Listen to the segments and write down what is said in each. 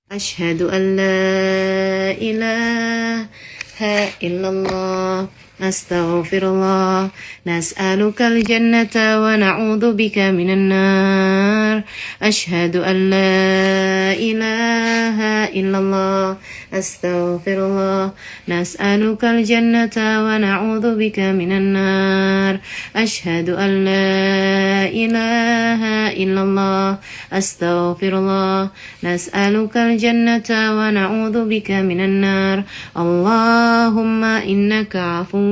أشهد أن لا إله إلا الله أستغفر الله نسألك الجنة ونعوذ بك من النار أشهد أن لا إله إلا الله أستغفر الله نسألك الجنة ونعوذ بك من النار أشهد أن لا إله إلا الله أستغفر الله نسألك الجنة ونعوذ بك من النار اللهم إنك عفو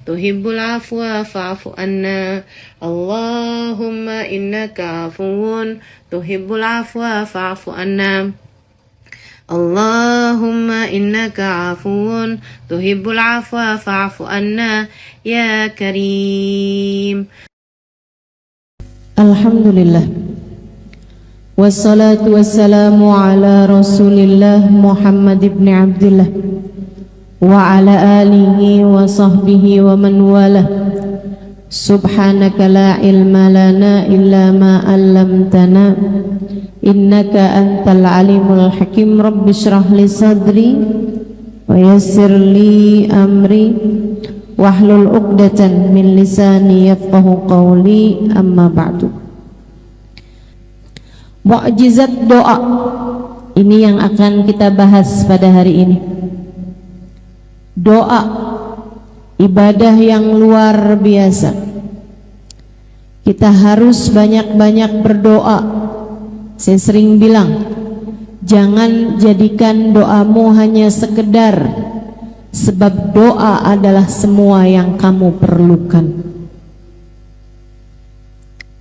تحب العفو فاعف عنا اللهم إنك عفو تحب العفو فاعف عنا اللهم إنك عفو تحب العفو فاعف عنا يا كريم. Alhamdulillah wassalatu wassalamu ala rasulillah Muhammad ibn Abdullah wa ala alihi wa sahbihi wa man wala. Subhanaka la ilma lana illa ma 'allamtana innaka antal alimul hakim. Rabbi shrah li sadri wa yassir li amri wahlul 'uqdatan min lisani yafqahu qawli. Amma ba'du. Mukjizat doa ini yang akan kita bahas pada hari ini. Doa ibadah yang luar biasa. Kita harus banyak-banyak berdoa. Saya sering bilang, jangan jadikan doamu hanya sekedar, sebab doa adalah semua yang kamu perlukan.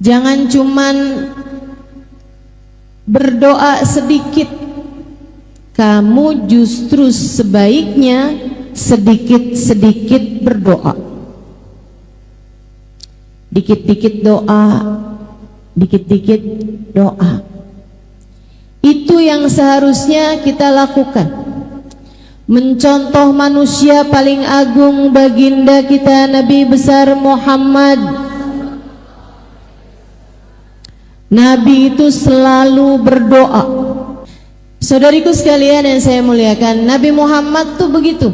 Jangan cuman berdoa sedikit. Kamu justru sebaiknya sedikit-sedikit berdoa. Dikit-dikit doa, dikit-dikit doa. Itu yang seharusnya kita lakukan. Mencontoh manusia paling agung, baginda kita Nabi besar Muhammad. Nabi itu selalu berdoa. Saudariku sekalian yang saya muliakan, Nabi Muhammad tuh begitu,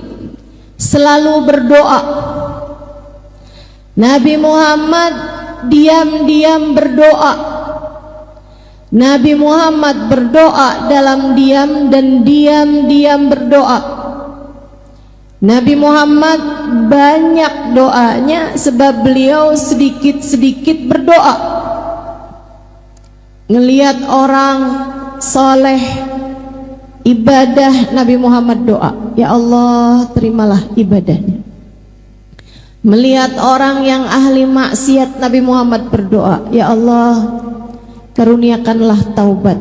selalu berdoa. Nabi Muhammad diam-diam berdoa. Nabi Muhammad berdoa dalam diam dan diam-diam berdoa. Nabi Muhammad banyak doanya sebab beliau sedikit-sedikit berdoa. Ngelihat orang soleh ibadah, Nabi Muhammad doa, ya Allah terimalah ibadahnya. Melihat orang yang ahli maksiat, Nabi Muhammad berdoa, ya Allah karuniakanlah taubat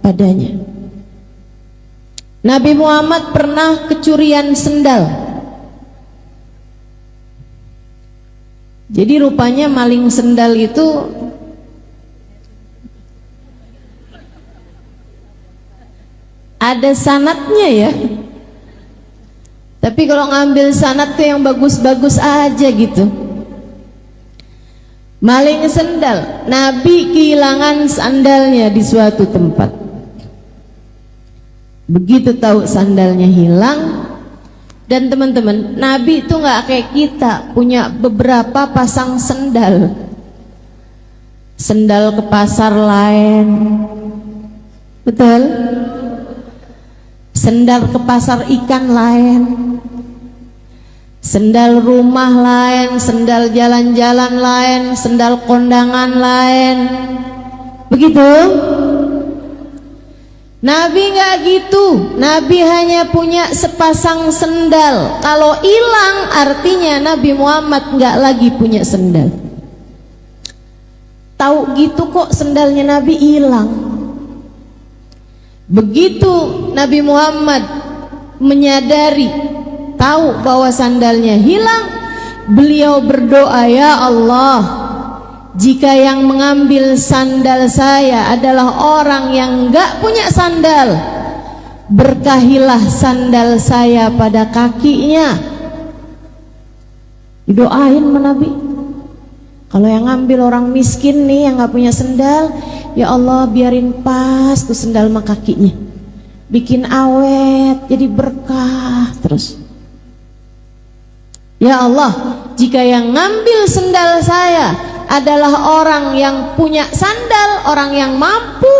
padanya. Nabi Muhammad pernah kecurian sendal. Jadi rupanya maling sendal itu ada sanatnya ya. Tapi kalau ngambil sanat tuh yang bagus-bagus aja gitu. Maling sendal, Nabi kehilangan sandalnya di suatu tempat. Begitu tahu sandalnya hilang, dan teman-teman, Nabi itu nggak kayak kita punya beberapa pasang sendal. Sendal ke pasar lain, betul? Sendal ke pasar ikan lain, sendal rumah lain, sendal jalan-jalan lain, sendal kondangan lain. Begitu? Nabi nggak gitu. Nabi hanya punya sepasang sendal. Kalau hilang artinya Nabi Muhammad nggak lagi punya sendal. Tahu gitu kok sendalnya Nabi hilang. Begitu Nabi Muhammad menyadari, tahu bahwa sandalnya hilang, beliau berdoa, ya Allah, jika yang mengambil sandal saya adalah orang yang enggak punya sandal, berkahilah sandal saya pada kakinya. Didoain sama Nabi. Kalau yang ngambil orang miskin nih yang nggak punya sendal, ya Allah biarin pas tuh sendal sama kakinya. bikin awet, jadi berkah terus. Ya Allah, jika yang ngambil sendal saya adalah orang yang punya sandal, orang yang mampu,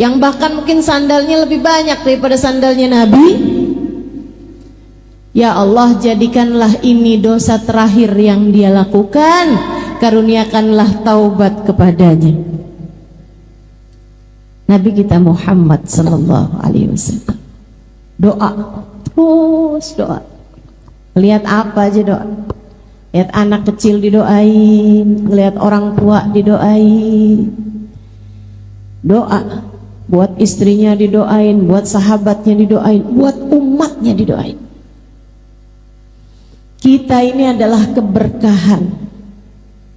yang bahkan mungkin sandalnya lebih banyak daripada sandalnya Nabi, ya Allah, jadikanlah ini dosa terakhir yang dia lakukan, karuniakanlah taubat kepadanya. Nabi kita Muhammad sallallahu alaihi wasallam doa, terus doa. Lihat apa aja doa. Lihat anak kecil didoain, lihat orang tua didoain. Doa buat istrinya didoain, buat sahabatnya didoain, buat umatnya didoain. Kita ini adalah keberkahan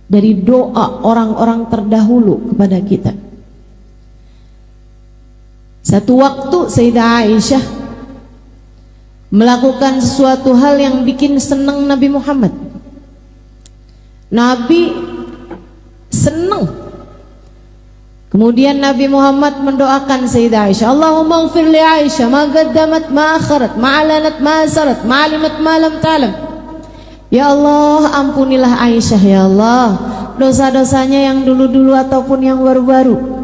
dari doa orang-orang terdahulu kepada kita. Satu waktu Sayyidah Aisyah melakukan sesuatu hal yang bikin senang Nabi Muhammad. Nabi senang. Kemudian Nabi Muhammad mendoakan Sayyidah Aisyah, Allahumma ighfir li Aisyah ma qaddamat ma akharat ma alanat ma asarat ma alimat ma lam ta'lam. Ya Allah, ampunilah Aisyah ya Allah, dosa-dosanya yang dulu-dulu ataupun yang baru-baru.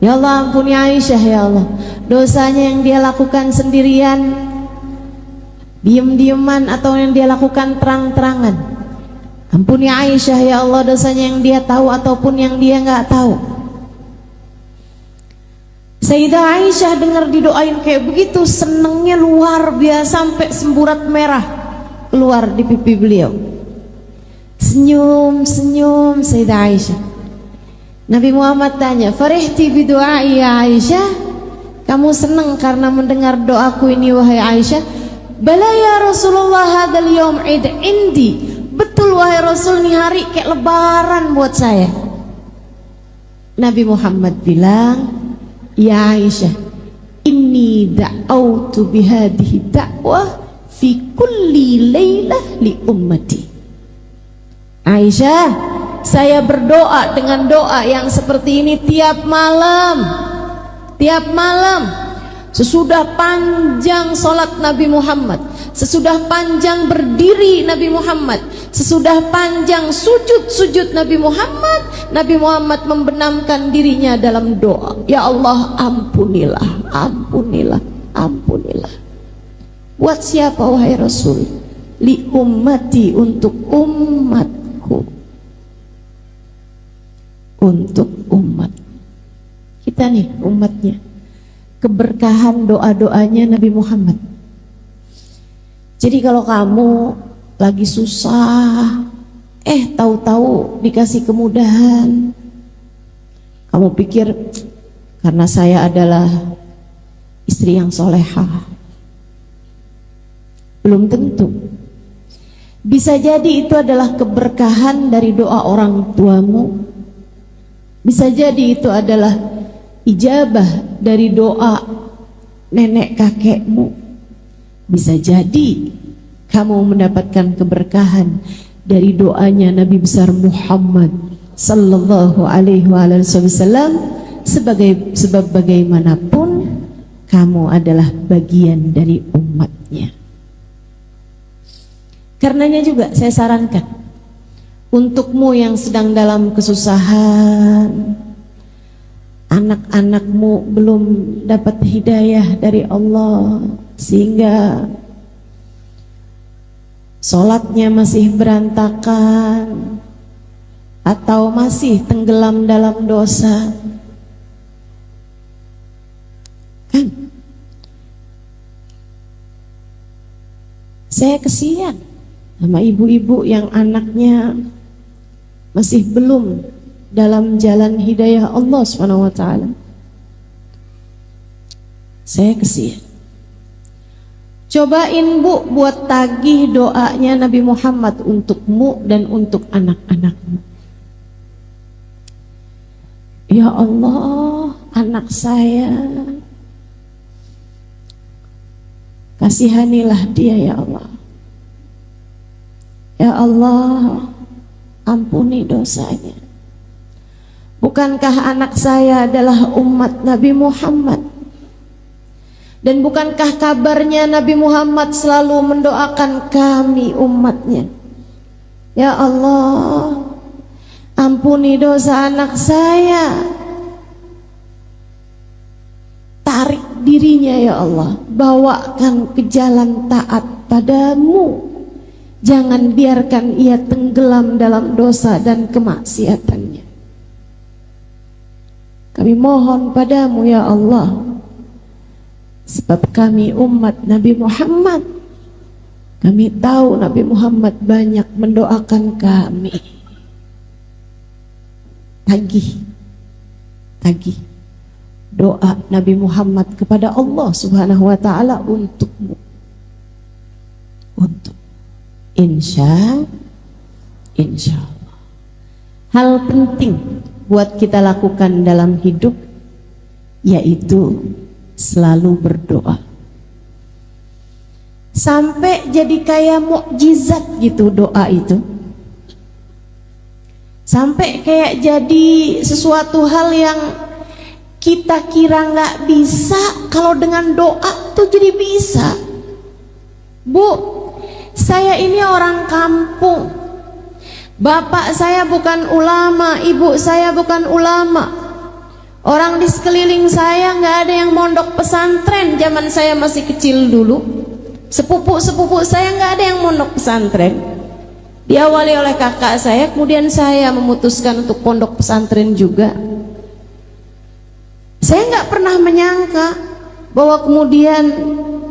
Ya Allah, ampuni Aisyah ya Allah, dosanya yang dia lakukan sendirian, diam-diaman, atau yang dia lakukan terang-terangan. Ampuni Aisyah ya Allah, dosanya yang dia tahu ataupun yang dia nggak tahu. Sayyidah Aisyah dengar didoain kayak begitu, senengnya luar biasa sampai semburat merah keluar di pipi beliau. Senyum-senyum Sayyidah Aisyah. Nabi Muhammad tanya, "Farihti bi du'ai ya Aisyah? Kamu senang karena mendengar doaku ini wahai Aisyah?" "Bala ya Rasulullah, hadzal yaum id indi." Betul wahai Rasul, ini hari kayak lebaran buat saya. Nabi Muhammad bilang, "Ya Aisyah, inni da'autu bihadhihi da'wah fi kulli lailah li ummati." Aisyah, saya berdoa dengan doa yang seperti ini tiap malam. Tiap malam, sesudah panjang solat Nabi Muhammad, sesudah panjang berdiri Nabi Muhammad, sesudah panjang sujud Nabi Muhammad membenamkan dirinya dalam doa. Ya Allah, ampunilah, ampunilah, ampunilah. Buat siapa wahai Rasul? Li ummati, untuk umatku. Untuk umat kita nih, umatnya. Keberkahan doa-doanya Nabi Muhammad. Jadi kalau kamu lagi susah, tahu-tahu dikasih kemudahan, kamu pikir karena saya adalah istri yang solehah. Belum tentu. Bisa jadi itu adalah keberkahan dari doa orang tuamu. Bisa jadi itu adalah ijabah dari doa nenek kakekmu. Bisa jadi kamu mendapatkan keberkahan dari doanya Nabi besar Muhammad sallallahu alaihi wasallam, sebab bagaimanapun kamu adalah bagian dari umatnya. Karenanya juga saya sarankan untukmu yang sedang dalam kesusahan, anak-anakmu belum dapat hidayah dari Allah sehingga sholatnya masih berantakan atau masih tenggelam dalam dosa, kan saya kesian sama ibu-ibu yang anaknya masih belum dalam jalan hidayah Allah SWT. Saya kesian. Cobain Bu buat tagih doanya Nabi Muhammad untukmu dan untuk anak-anakmu. Ya Allah, anak saya, kasihanilah dia ya Allah. Ya Allah, ampuni dosanya. Bukankah anak saya adalah umat Nabi Muhammad? Dan bukankah kabarnya Nabi Muhammad selalu mendoakan kami umatnya, ya Allah, ampuni dosa anak saya, tarik dirinya ya Allah, bawakan ke jalan taat padamu, jangan biarkan ia tenggelam dalam dosa dan kemaksiatannya. Kami mohon padamu ya Allah, sebab kami umat Nabi Muhammad, kami tahu Nabi Muhammad banyak mendoakan kami. Tagih doa Nabi Muhammad kepada Allah Subhanahu wa ta'ala untukmu, untuk insya Allah. Hal penting buat kita lakukan dalam hidup yaitu selalu berdoa, sampai jadi kayak mukjizat gitu doa itu, sampai kayak jadi sesuatu hal yang kita kira nggak bisa, kalau dengan doa tuh jadi bisa. Bu, saya ini orang kampung, bapak saya bukan ulama, ibu saya bukan ulama, orang di sekeliling saya nggak ada yang mondok pesantren zaman saya masih kecil dulu. Sepupu saya nggak ada yang mondok pesantren. Diawali oleh kakak saya, kemudian saya memutuskan untuk pondok pesantren juga. Saya nggak pernah menyangka bahwa kemudian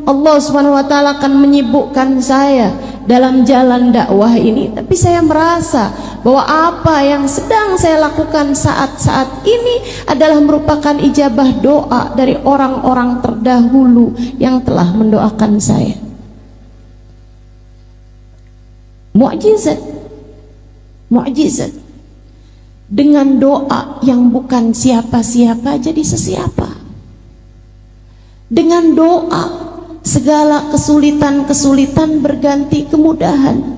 Allah Subhanahu wa ta'ala akan menyibukkan saya dalam jalan dakwah ini. Tapi saya merasa bahwa apa yang sedang saya lakukan saat-saat ini adalah merupakan ijabah doa dari orang-orang terdahulu yang telah mendoakan saya. Mukjizat. Dengan doa yang bukan siapa-siapa jadi sesiapa. Dengan doa segala kesulitan-kesulitan berganti kemudahan.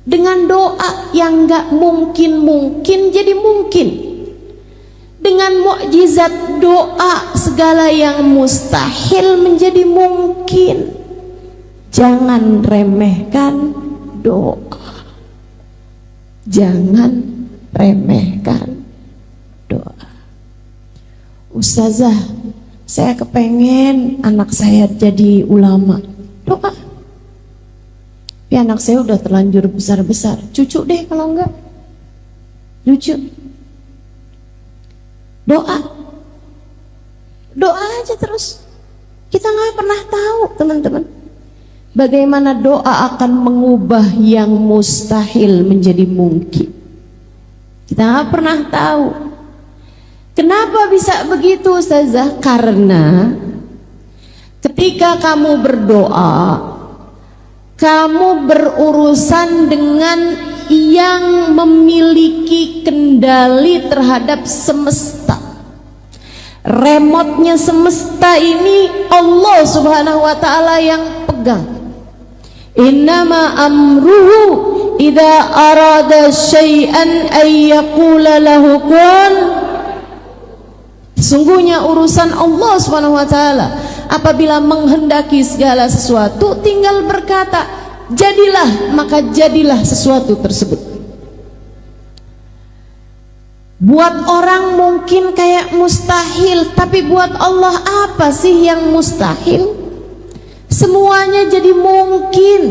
Dengan doa yang gak mungkin jadi mungkin. Dengan mukjizat doa segala yang mustahil menjadi mungkin. Jangan remehkan doa. Jangan remehkan doa. Ustazah, saya kepengen anak saya jadi ulama. Doa. Tapi anak saya udah terlanjur besar-besar. Cucu deh kalau enggak. Cucu. Doa. Doa aja terus. Kita nggak pernah tahu, teman-teman, bagaimana doa akan mengubah yang mustahil menjadi mungkin. Kita nggak pernah tahu. Kenapa bisa begitu, Ustazah? Karena ketika kamu berdoa, kamu berurusan dengan yang memiliki kendali terhadap semesta. Remote-nya semesta ini Allah Subhanahu wa ta'ala yang pegang. Innama amruhu idza arada syai'an ay yaqula lahu kun. Sesungguhnya urusan Allah Subhanahu wa ta'ala apabila menghendaki segala sesuatu tinggal berkata jadilah, maka jadilah sesuatu tersebut. Buat orang mungkin kayak mustahil, tapi buat Allah apa sih yang mustahil? Semuanya jadi mungkin.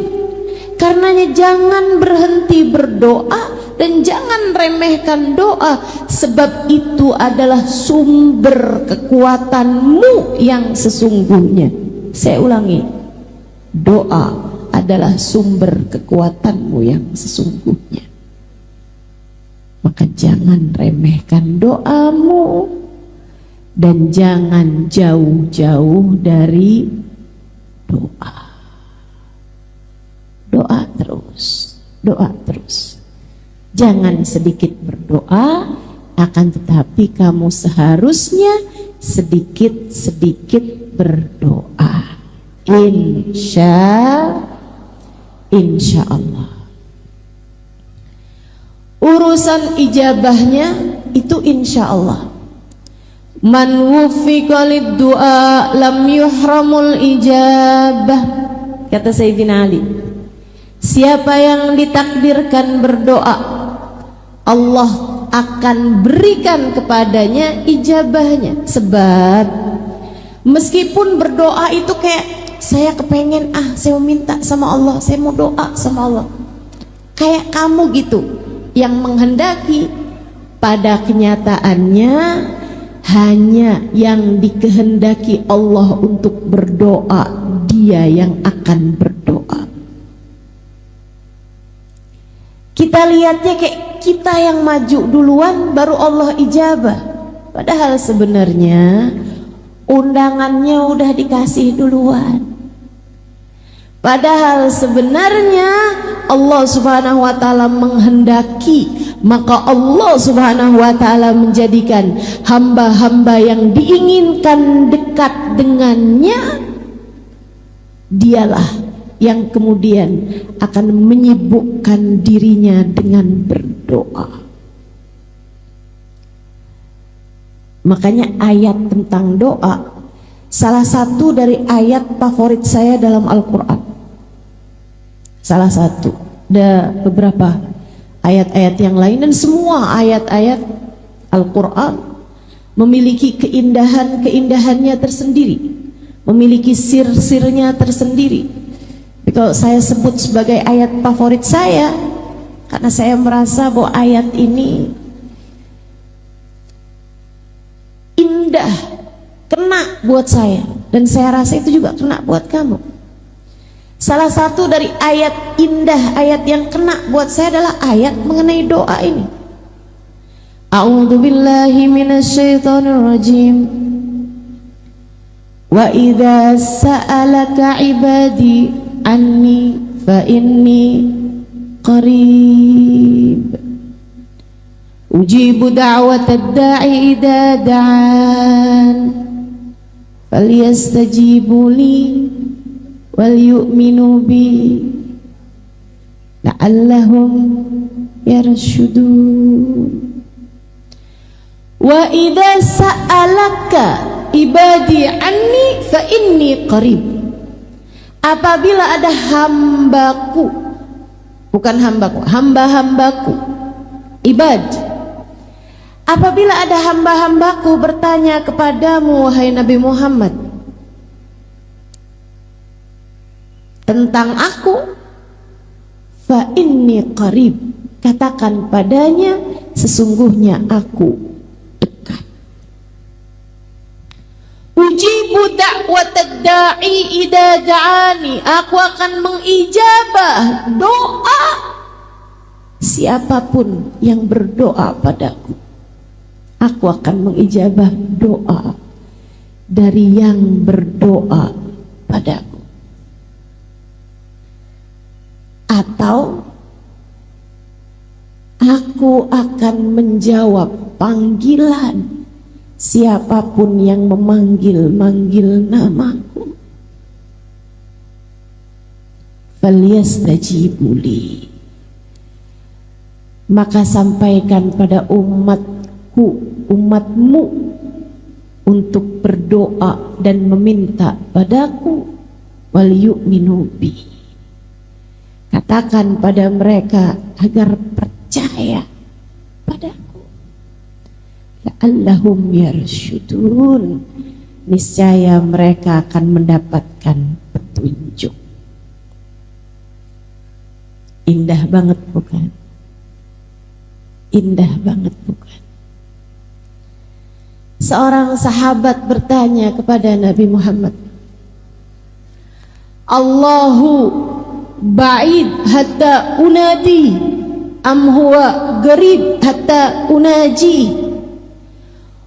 Karenanya jangan berhenti berdoa dan jangan remehkan doa, sebab itu adalah sumber kekuatanmu yang sesungguhnya. Saya ulangi, doa adalah sumber kekuatanmu yang sesungguhnya. Maka jangan remehkan doamu dan jangan jauh-jauh dari doa. Doa terus, doa terus. Jangan sedikit berdoa, akan tetapi kamu seharusnya sedikit-sedikit berdoa. Insya Allah. Urusan ijabahnya itu insya Allah. Man wuffiqa lid-du'a lam yuhramul ijabah. Kata Sayyidina Ali, siapa yang ditakdirkan berdoa, Allah akan berikan kepadanya ijabahnya. Sebab meskipun berdoa itu kayak saya kepengen, saya mau minta sama Allah, saya mau doa sama Allah, kayak kamu gitu yang menghendaki, pada kenyataannya hanya yang dikehendaki Allah untuk berdoa, dia yang akan berdoa. Kita lihatnya kayak kita yang maju duluan baru Allah ijabah, padahal sebenarnya undangannya udah dikasih duluan. Padahal sebenarnya Allah Subhanahu wa ta'ala menghendaki, maka Allah Subhanahu wa ta'ala menjadikan hamba-hamba yang diinginkan dekat dengannya, dialah yang kemudian akan menyibukkan dirinya dengan berdoa. Makanya ayat tentang doa salah satu dari ayat favorit saya dalam Al-Quran. Salah satu, ada beberapa ayat-ayat yang lain, dan semua ayat-ayat Al-Quran memiliki keindahan-keindahannya tersendiri, memiliki sir-sirnya tersendiri. Kalau saya sebut sebagai ayat favorit saya, karena saya merasa bahwa ayat ini indah, kena buat saya, dan saya rasa itu juga kena buat kamu. Salah satu dari ayat indah, ayat yang kena buat saya adalah ayat mengenai doa ini. A'udzubillahi minasyaitonir rajim. Wa idza sa'alaka 'ibadi anni fa inni qarib. Ujibu da'watad da'i idza da'an. Falyastajibu li wal yu'minu bi la'allahum yarshudun. Wa idza sa'alaka ibadi anni fa inni qarib. Apabila ada hambaku, bukan hambaku, hamba-hambaku, ibad, apabila ada hamba-hambaku bertanya kepadamu wahai Nabi Muhammad tentang aku, fa inni qarib, katakan padanya sesungguhnya aku dekat. Ujibu da'watad da'i idza da'ani, aku akan mengijabah doa siapapun yang berdoa padaku. Aku akan mengijabah doa dari yang berdoa padaku. Atau aku akan menjawab panggilan siapapun yang memanggil-manggil namaku. Falyastajibu li, maka sampaikan pada umatku, umatmu untuk berdoa dan meminta padaku. Wal yu'minu bi, katakan pada mereka agar percaya padaku. La'allahum yarshudun, niscaya mereka akan mendapatkan petunjuk. Indah banget bukan? Indah banget bukan? Seorang sahabat bertanya kepada Nabi Muhammad, Allahu ba'id hatta unadi am huwa garib hatta unaji.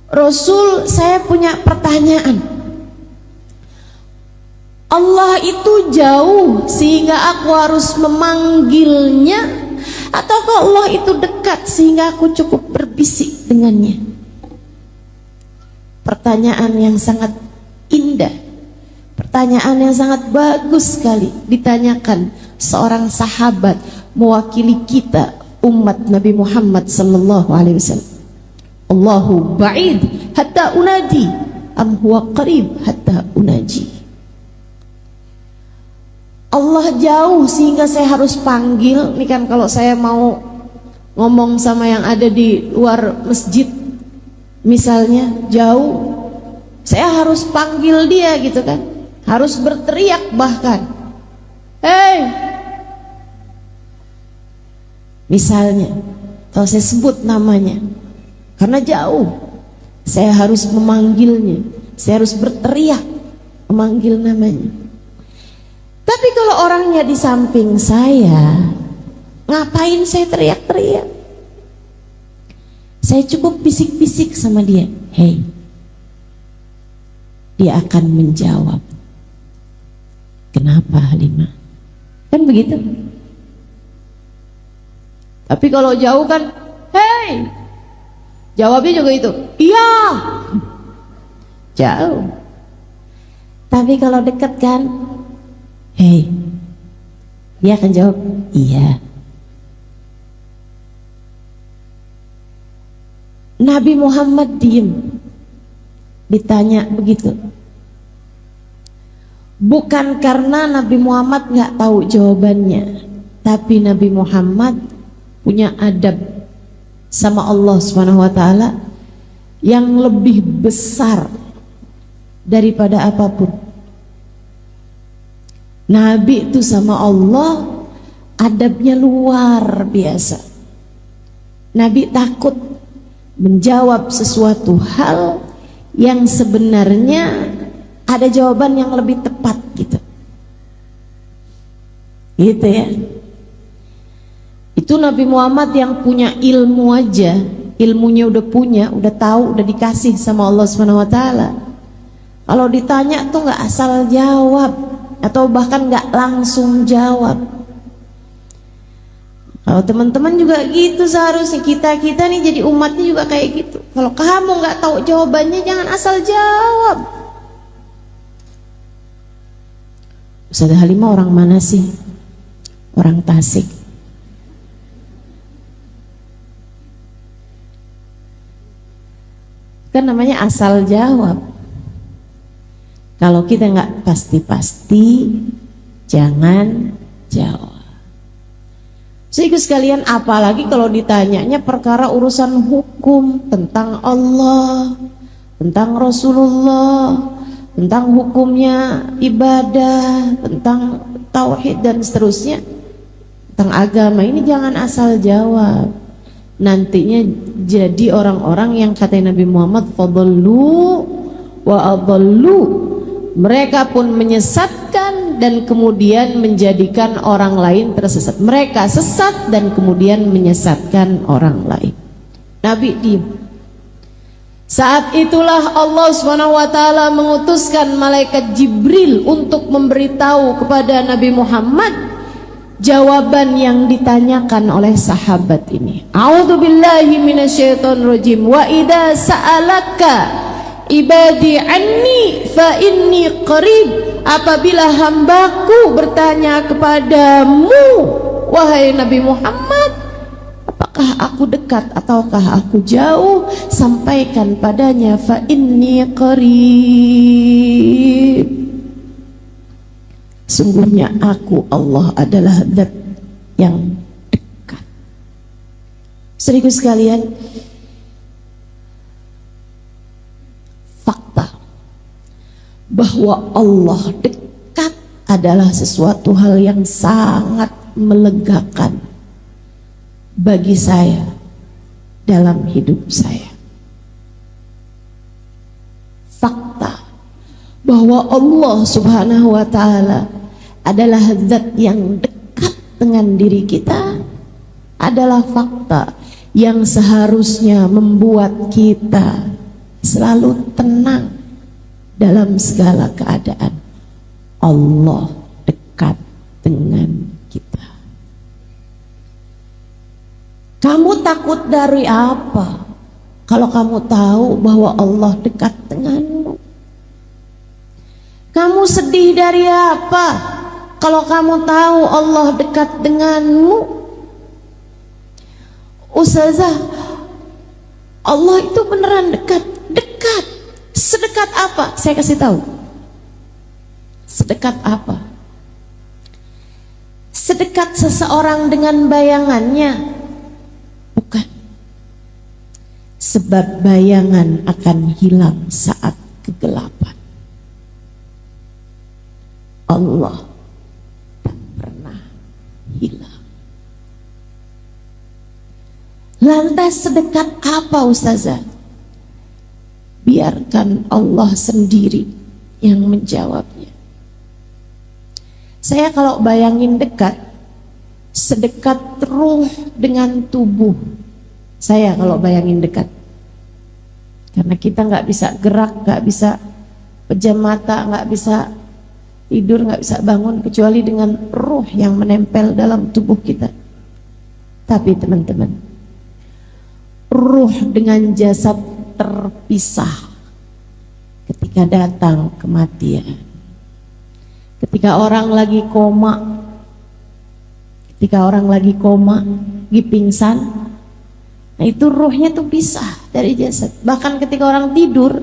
Rasul, saya punya pertanyaan. Allah itu jauh sehingga aku harus memanggilnya, ataukah Allah itu dekat sehingga aku cukup berbisik dengannya? Pertanyaan yang sangat indah, pertanyaan yang sangat bagus sekali ditanyakan seorang sahabat mewakili kita umat Nabi Muhammad sallallahu alaihi wasallam. Allahu ba'id hatta unaji am huwa qarib hatta unaji. Allah jauh sehingga saya harus panggil. Ini kan kalau saya mau ngomong sama yang ada di luar masjid misalnya jauh, saya harus panggil dia gitu kan, harus berteriak bahkan, hei, misalnya kalau saya sebut namanya karena jauh, saya harus memanggilnya, saya harus berteriak memanggil namanya. Tapi kalau orangnya di samping saya, ngapain saya teriak-teriak? Saya cukup bisik-bisik sama dia, hei. Dia akan menjawab, kenapa Halimah? Kan begitu. Tapi kalau jauh kan, hei, jawabnya juga itu, iya. Jauh. Tapi kalau dekat kan, hei, dia akan jawab, iya. Nabi Muhammad diem, ditanya begitu. Bukan karena Nabi Muhammad nggak tahu jawabannya, tapi Nabi Muhammad punya adab sama Allah Subhanahu wa taala yang lebih besar daripada apapun. Nabi itu sama Allah adabnya luar biasa. Nabi takut menjawab sesuatu hal yang sebenarnya ada jawaban yang lebih tepat gitu. Gitu ya. Itu Nabi Muhammad yang punya ilmu aja, ilmunya udah punya, udah tahu, udah dikasih sama Allah Subhanahu wa taala. Kalau ditanya tuh nggak asal jawab atau bahkan nggak langsung jawab. Kalau teman-teman juga gitu, seharusnya kita nih jadi umatnya juga kayak gitu. Kalau kamu nggak tahu jawabannya, jangan asal jawab. Ustazah Halimah orang mana sih? Orang Tasik. Kan namanya asal jawab. Kalau kita nggak pasti-pasti, jangan jawab. Sehingga sekalian, apalagi kalau ditanyanya perkara urusan hukum tentang Allah, tentang Rasulullah, tentang hukumnya ibadah, tentang tauhid dan seterusnya, tentang agama, ini jangan asal jawab. Nantinya jadi orang-orang yang kata Nabi Muhammad, fadallu wa adallu. Mereka pun menyesatkan dan kemudian menjadikan orang lain tersesat. Mereka sesat dan kemudian menyesatkan orang lain. Nabi diam. Saat itulah Allah SWT mengutuskan malaikat Jibril untuk memberitahu kepada Nabi Muhammad jawaban yang ditanyakan oleh sahabat ini. A'udzubillahi minasyaitonirrajim. Wa idza sa'alaka ibadi anni fa inni qarib. Apabila hambaku bertanya kepadamu, wahai Nabi Muhammad, apakah aku dekat ataukah aku jauh, sampaikan padanya fa inni qarib. Sungguhnya aku Allah adalah zat yang dekat. Saudaraku sekalian, fakta bahwa Allah dekat adalah sesuatu hal yang sangat melegakan bagi saya dalam hidup saya. Fakta bahwa Allah Subhanahu wa taala adalah zat yang dekat dengan diri kita adalah fakta yang seharusnya membuat kita selalu tenang dalam segala keadaan. Allah dekat dengan kita. Kamu takut dari apa kalau kamu tahu bahwa Allah dekat denganmu? Kamu sedih dari apa kalau kamu tahu Allah dekat denganmu? Ustazah, Allah itu beneran dekat? Dekat. Sedekat apa? Saya kasih tahu. Sedekat apa? Sedekat seseorang dengan bayangannya? Bukan. Sebab bayangan akan hilang saat kegelapan. Allah tak pernah hilang. Lantas sedekat apa Ustazah? Biarkan Allah sendiri yang menjawabnya. Saya kalau bayangin dekat, sedekat ruh dengan tubuh. Saya kalau bayangin dekat. Karena kita nggak bisa gerak, nggak bisa pejam mata, nggak bisa tidur, nggak bisa bangun kecuali dengan ruh yang menempel dalam tubuh kita. Tapi teman-teman, ruh dengan jasad terpisah ketika datang kematian. Ketika orang lagi koma, lagi pingsan, nah itu ruhnya tuh pisah dari jasad. Bahkan ketika orang tidur,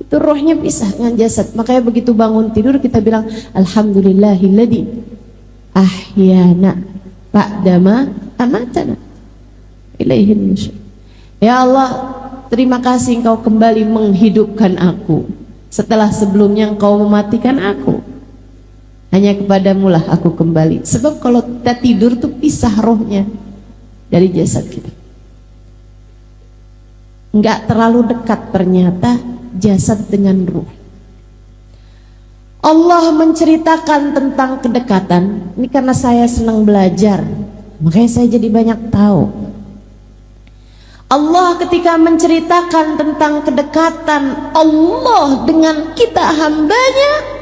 itu rohnya pisah dengan jasad. Makanya begitu bangun tidur kita bilang alhamdulillahilladzi ahyana ba'dama amatana ilaihin nusyur. Ya Allah, terima kasih Engkau kembali menghidupkan aku setelah sebelumnya Engkau mematikan aku. Hanya kepadamu lah aku kembali. Sebab kalau kita tidur tuh pisah rohnya dari jasad kita. Enggak terlalu dekat ternyata jasad dengan ruh. Allah menceritakan tentang kedekatan. Ini karena saya senang belajar, makanya saya jadi banyak tahu. Allah ketika menceritakan tentang kedekatan Allah dengan kita hambanya,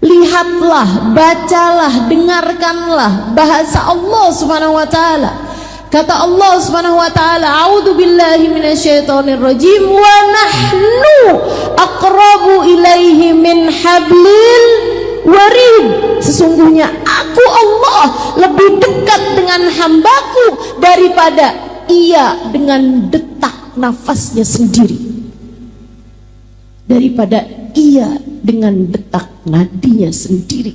lihatlah, bacalah, dengarkanlah bahasa Allah Subhanahu wa taala. Kata Allah Subhanahu wa taala, "A'udzu billahi minasyaitonir rajim wa nahnu aqrabu ilaihi min hablil warid." Sesungguhnya aku Allah lebih dekat dengan hambaku daripada ia dengan detak nafasnya sendiri, daripada ia dengan detak nadinya sendiri.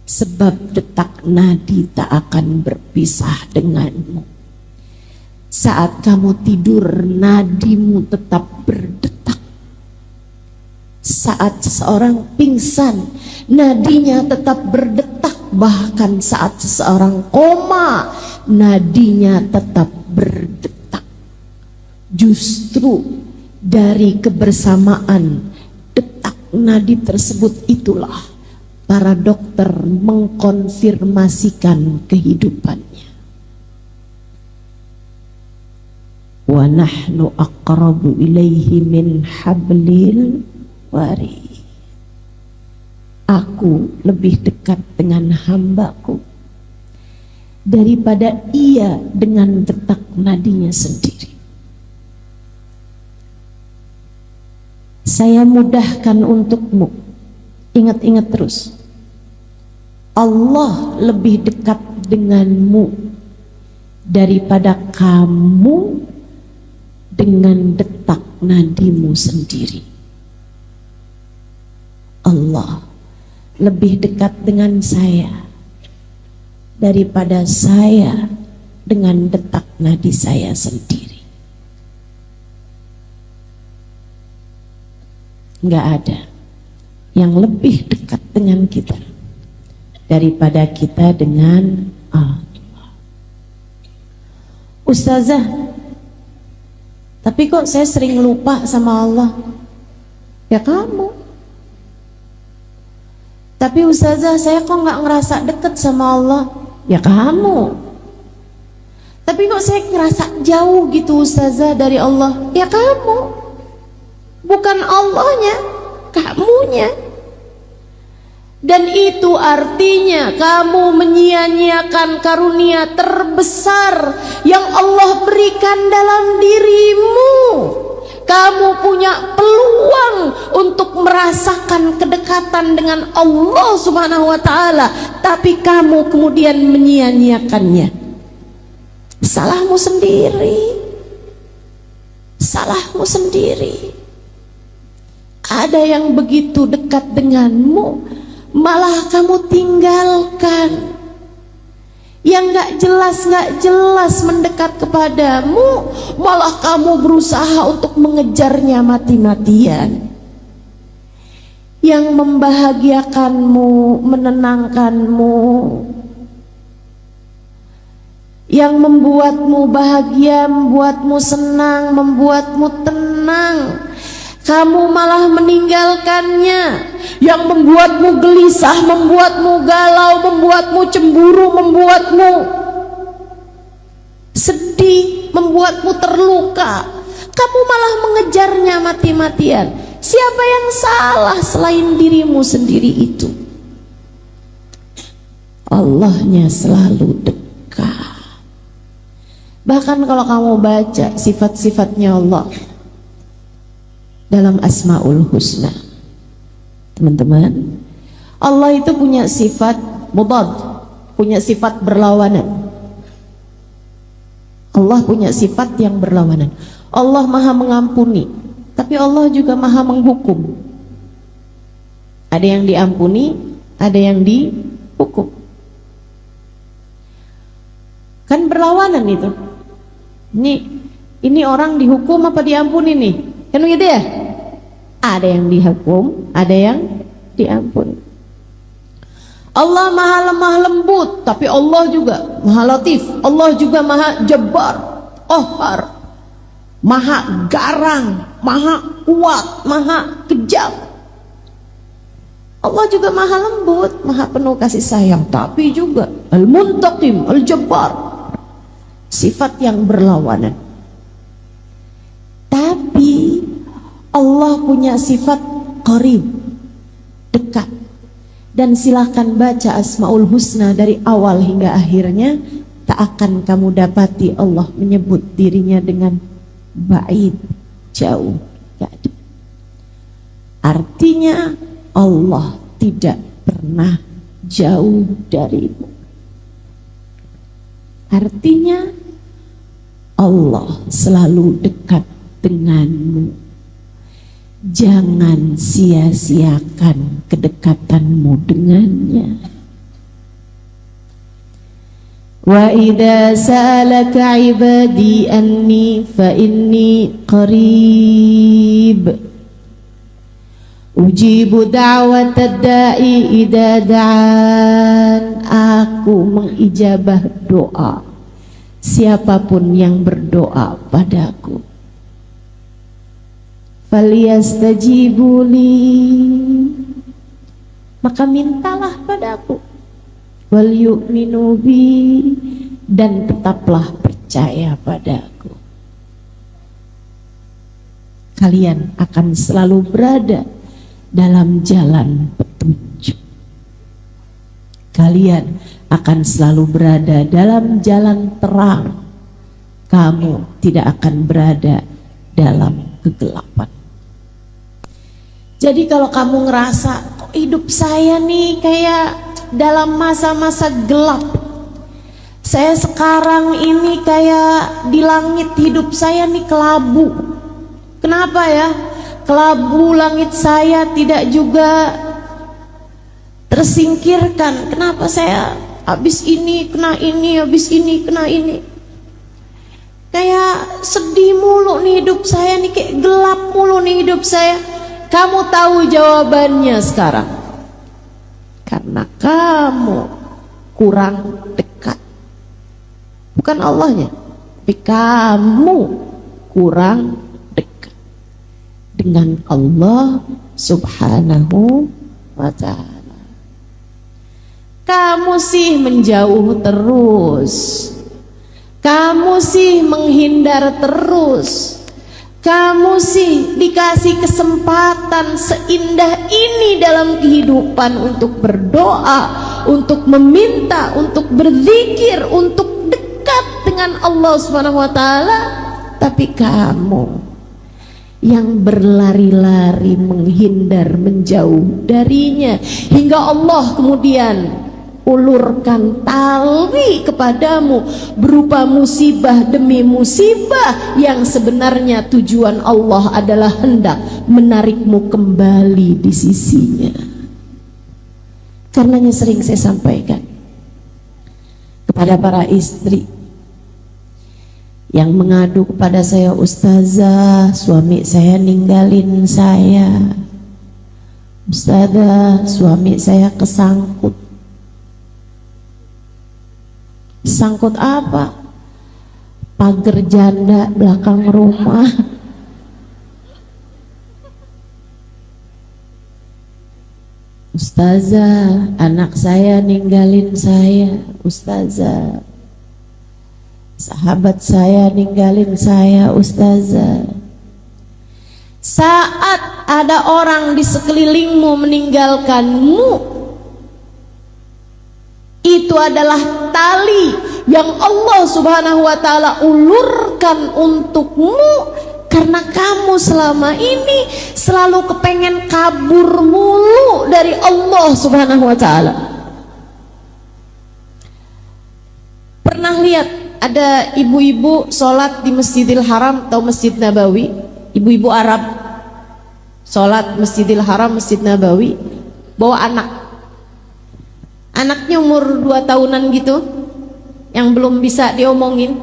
Sebab detak nadi tak akan berpisah denganmu. Saat kamu tidur, nadimu tetap berdetak. Saat seseorang pingsan, nadinya tetap berdetak. Bahkan saat seseorang koma, nadinya tetap berdetak. Justru dari kebersamaan detak nadi tersebut itulah para dokter mengkonfirmasikan kehidupannya. Wa nahnu aqrabu ilaihi min hablil warid. Aku lebih dekat dengan hambaku daripada ia dengan detak nadinya sendiri. Saya mudahkan untukmu, ingat-ingat terus, Allah lebih dekat denganmu daripada kamu dengan detak nadimu sendiri. Allah lebih dekat dengan saya daripada saya dengan detak nadi saya sendiri. Enggak ada yang lebih dekat dengan kita daripada kita dengan Allah. Ustazah, tapi kok saya sering lupa sama Allah? Ya kamu. Tapi Ustazah, saya kok nggak ngerasa deket sama Allah? Ya kamu. Tapi kok saya ngerasa jauh gitu Ustazah dari Allah? Ya kamu. Bukan Allahnya, kamunya. Dan itu artinya kamu menyia-nyiakan karunia terbesar yang Allah berikan dalam dirimu. Kamu punya peluang untuk merasakan kedekatan dengan Allah Subhanahu wa ta'ala, tapi kamu kemudian menyia-nyiakannya. Salahmu sendiri. Salahmu sendiri. Ada yang begitu dekat denganmu, malah kamu tinggalkan. Yang gak jelas mendekat kepadamu, malah kamu berusaha untuk mengejarnya mati-matian. Yang membahagiakanmu, menenangkanmu, yang membuatmu bahagia, membuatmu senang, membuatmu tenang, kamu malah meninggalkannya. Yang membuatmu gelisah, membuatmu galau, membuatmu cemburu, membuatmu sedih, membuatmu terluka, kamu malah mengejarnya mati-matian. Siapa yang salah selain dirimu sendiri itu? Allahnya selalu dekat. Bahkan kalau kamu baca sifat-sifatnya Allah dalam Asmaul Husna, teman-teman, Allah itu punya sifat mudad, punya sifat berlawanan. Allah punya sifat yang berlawanan. Allah maha mengampuni, tapi Allah juga maha menghukum. Ada yang diampuni, ada yang dihukum. Kan berlawanan itu. Ini orang dihukum apa diampuni nih? Kan begitu ya? Ada yang dihukum, ada yang diampuni. Allah maha lemah lembut, tapi Allah juga maha latif. Allah juga maha jabbar, qahhar, maha garang, maha kuat, maha kejam. Allah juga maha lembut, maha penuh kasih sayang, tapi juga al-muntaqim, al-jabbar, sifat yang berlawanan. Tapi Allah punya sifat qarib, dekat. Dan silahkan baca Asmaul Husna dari awal hingga akhirnya, tak akan kamu dapati Allah menyebut dirinya dengan ba'id, jauh, gak ada. Artinya Allah tidak pernah jauh darimu. Artinya Allah selalu dekat denganmu. Jangan sia-siakan kedekatanmu dengannya. Wa idza sa'alaka 'ibadi anni fa inni qarib ujibu da'watad da'i idza da'an. Aku mengijabah doa siapapun yang berdoa padaku. Faliyastajibuli, maka mintalah padaku. Wal yu'minu bi, dan tetaplah percaya padaku. Kalian akan selalu berada dalam jalan petunjuk. Kalian akan selalu berada dalam jalan terang. Kamu tidak akan berada dalam kegelapan. Jadi kalau kamu ngerasa kok hidup saya nih kayak dalam masa-masa gelap, saya sekarang ini kayak di langit hidup saya nih kelabu. Kenapa ya? Kelabu langit saya tidak juga tersingkirkan. Kenapa saya habis ini kena ini, habis ini kena ini? Kayak sedih mulu nih hidup saya nih, kayak gelap mulu nih hidup saya. Kamu tahu jawabannya sekarang. Karena kamu kurang dekat. Bukan Allahnya, tapi kamu kurang dekat dengan Allah Subhanahu wa ta'ala. Kamu sih menjauh terus. Kamu sih menghindar terus. Kamu sih dikasih kesempatan seindah ini dalam kehidupan untuk berdoa, untuk meminta, untuk berzikir, untuk dekat dengan Allah Subhanahu wa ta'ala. Tapi kamu yang berlari-lari, menghindar, menjauh darinya, hingga Allah kemudian ulurkan tali kepadamu berupa musibah demi musibah yang sebenarnya tujuan Allah adalah hendak menarikmu kembali di sisinya. Karenanya sering saya sampaikan kepada para istri yang mengadu kepada saya, "Ustazah, suami saya ninggalin saya. Ustazah, suami saya kesangkut." Sangkut apa? Pagar janda belakang rumah. "Ustazah, anak saya ninggalin saya. Ustazah, sahabat saya ninggalin saya. Ustazah." Saat ada orang di sekelilingmu meninggalkanmu, itu adalah tali yang Allah Subhanahu wa Ta'ala ulurkan untukmu, karena kamu selama ini selalu kepengen kabur mulu dari Allah Subhanahu wa Ta'ala. Pernah lihat ada ibu-ibu sholat di Masjidil Haram atau Masjid Nabawi, ibu-ibu Arab sholat Masjidil Haram, Masjid Nabawi, bawa anaknya umur 2 tahunan gitu, yang belum bisa diomongin.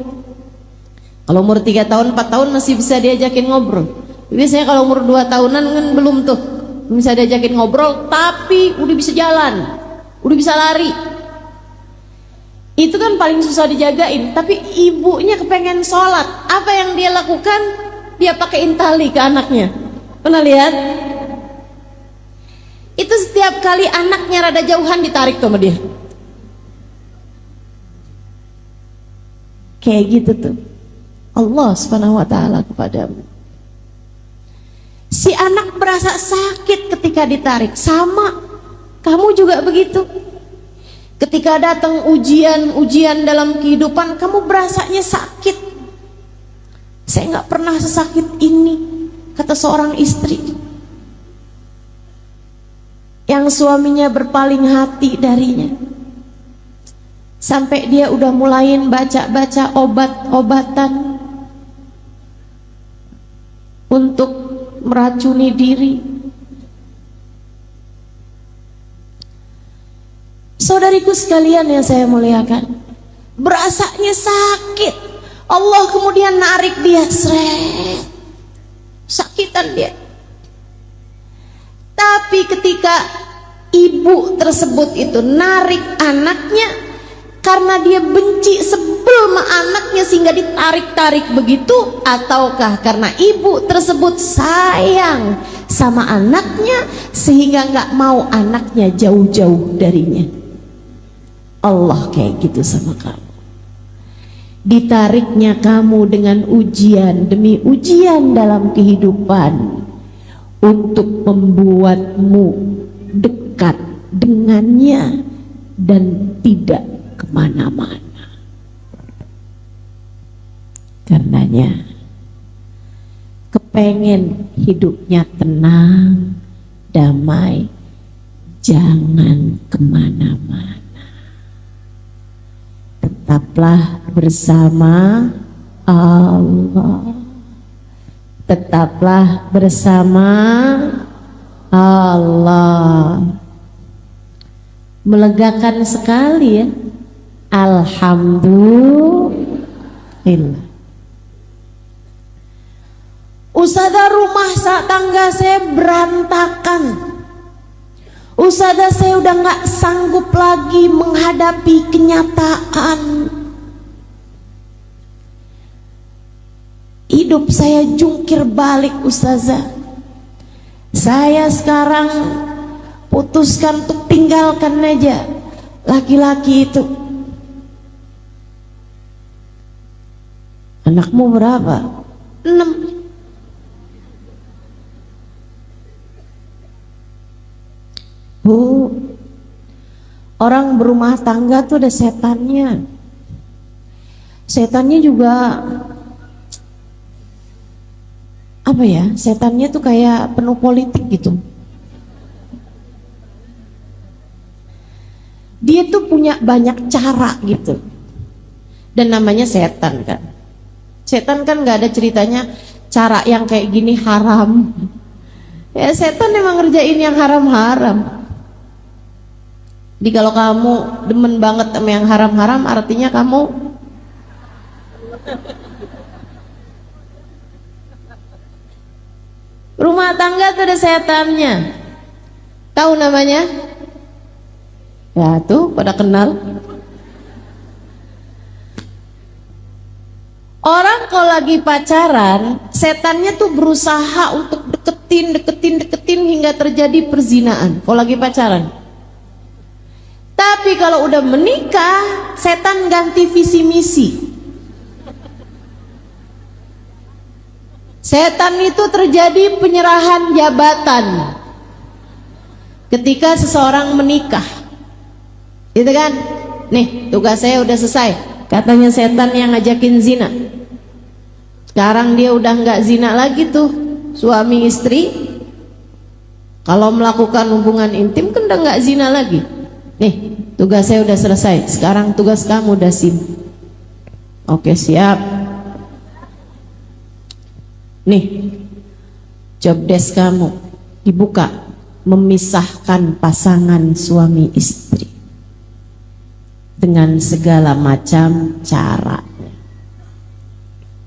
Kalau umur 3 tahun 4 tahun masih bisa diajakin ngobrol. Biasanya kalau umur 2 tahunan kan belum tuh, belum bisa diajakin ngobrol, tapi udah bisa jalan, udah bisa lari. Itu kan paling susah dijagain. Tapi ibunya kepengen sholat, apa yang dia lakukan? Dia pakein tali ke anaknya. Pernah lihat? Itu setiap kali anaknya rada jauhan ditarik sama dia. Kayak gitu tuh Allah Subhanahu wa Ta'ala kepadamu. Si anak berasa sakit ketika ditarik. Sama, kamu juga begitu. Ketika datang ujian dalam kehidupan, kamu berasanya sakit. "Saya nggak pernah sesakit ini," kata seorang istri yang suaminya berpaling hati darinya, sampai dia udah mulain baca-baca obat-obatan untuk meracuni diri. Saudariku sekalian yang saya muliakan, berasanya sakit, Allah kemudian narik dia, seret, sakitan dia. Tapi ketika ibu tersebut itu narik anaknya, karena dia benci, sebel sama anaknya sehingga ditarik-tarik begitu, ataukah karena ibu tersebut sayang sama anaknya sehingga nggak mau anaknya jauh-jauh darinya? Allah kayak gitu sama kamu. Ditariknya kamu dengan ujian demi ujian dalam kehidupan untuk membuatmu dekat dengannya dan tidak kemana-mana. Karenanya kepengen hidupnya tenang, damai, jangan kemana-mana. Tetaplah bersama Allah. Tetaplah bersama Allah. Melegakan sekali ya. Alhamdulillah. Ustazah, rumah tangga saya berantakan. Ustazah, saya udah gak sanggup lagi menghadapi kenyataan. Hidup saya jungkir balik, Ustazah. Saya sekarang putuskan untuk tinggalkan aja laki-laki itu. Anakmu berapa? 6. Bu, orang berumah tangga tuh ada setannya. Setannya juga apa ya? Setannya tuh kayak penuh politik gitu. dia tuh punya banyak cara gitu. Dan namanya setan kan. Setan kan nggak ada ceritanya cara yang kayak gini haram. Ya setan emang ngerjain yang haram-haram. Jadi kalau kamu demen banget sama yang haram-haram, artinya kamu rumah tangga tuh ada setannya. Tahu namanya? Ya tuh pada kenal. Orang kalau lagi pacaran, setannya tuh berusaha untuk deketin hingga terjadi perzinaan. Kalau lagi pacaran. Tapi kalau udah menikah, setan ganti visi misi. Setan itu terjadi penyerahan jabatan ketika seseorang menikah. Gitu kan? Nih, tugas saya udah selesai. Katanya setan yang ngajakin zina. Sekarang dia udah nggak zina lagi tuh, suami istri. Kalau melakukan hubungan intim kan udah nggak zina lagi. Nih, tugas saya udah selesai. Sekarang tugas kamu udah sim. Oke, siap. Nih, job desk kamu dibuka, memisahkan pasangan suami istri dengan segala macam cara.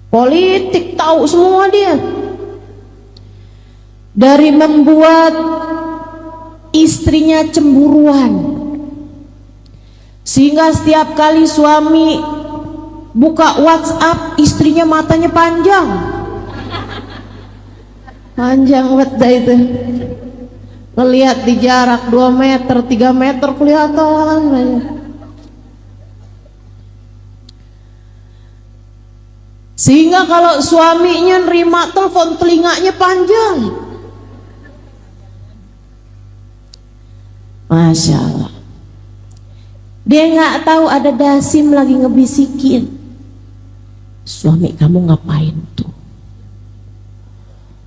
Politik tahu semua dia. Dari membuat istrinya cemburuan, sehingga setiap kali suami buka WhatsApp, istrinya matanya panjang. Panjang banget itu. Ngelihat di jarak 2 meter, 3 meter kelihatan. Sehingga kalau suaminya nerima telepon, telinganya panjang. Masya Allah. Dia nggak tahu ada dasim lagi ngebisikin. Suami kamu ngapain tuh?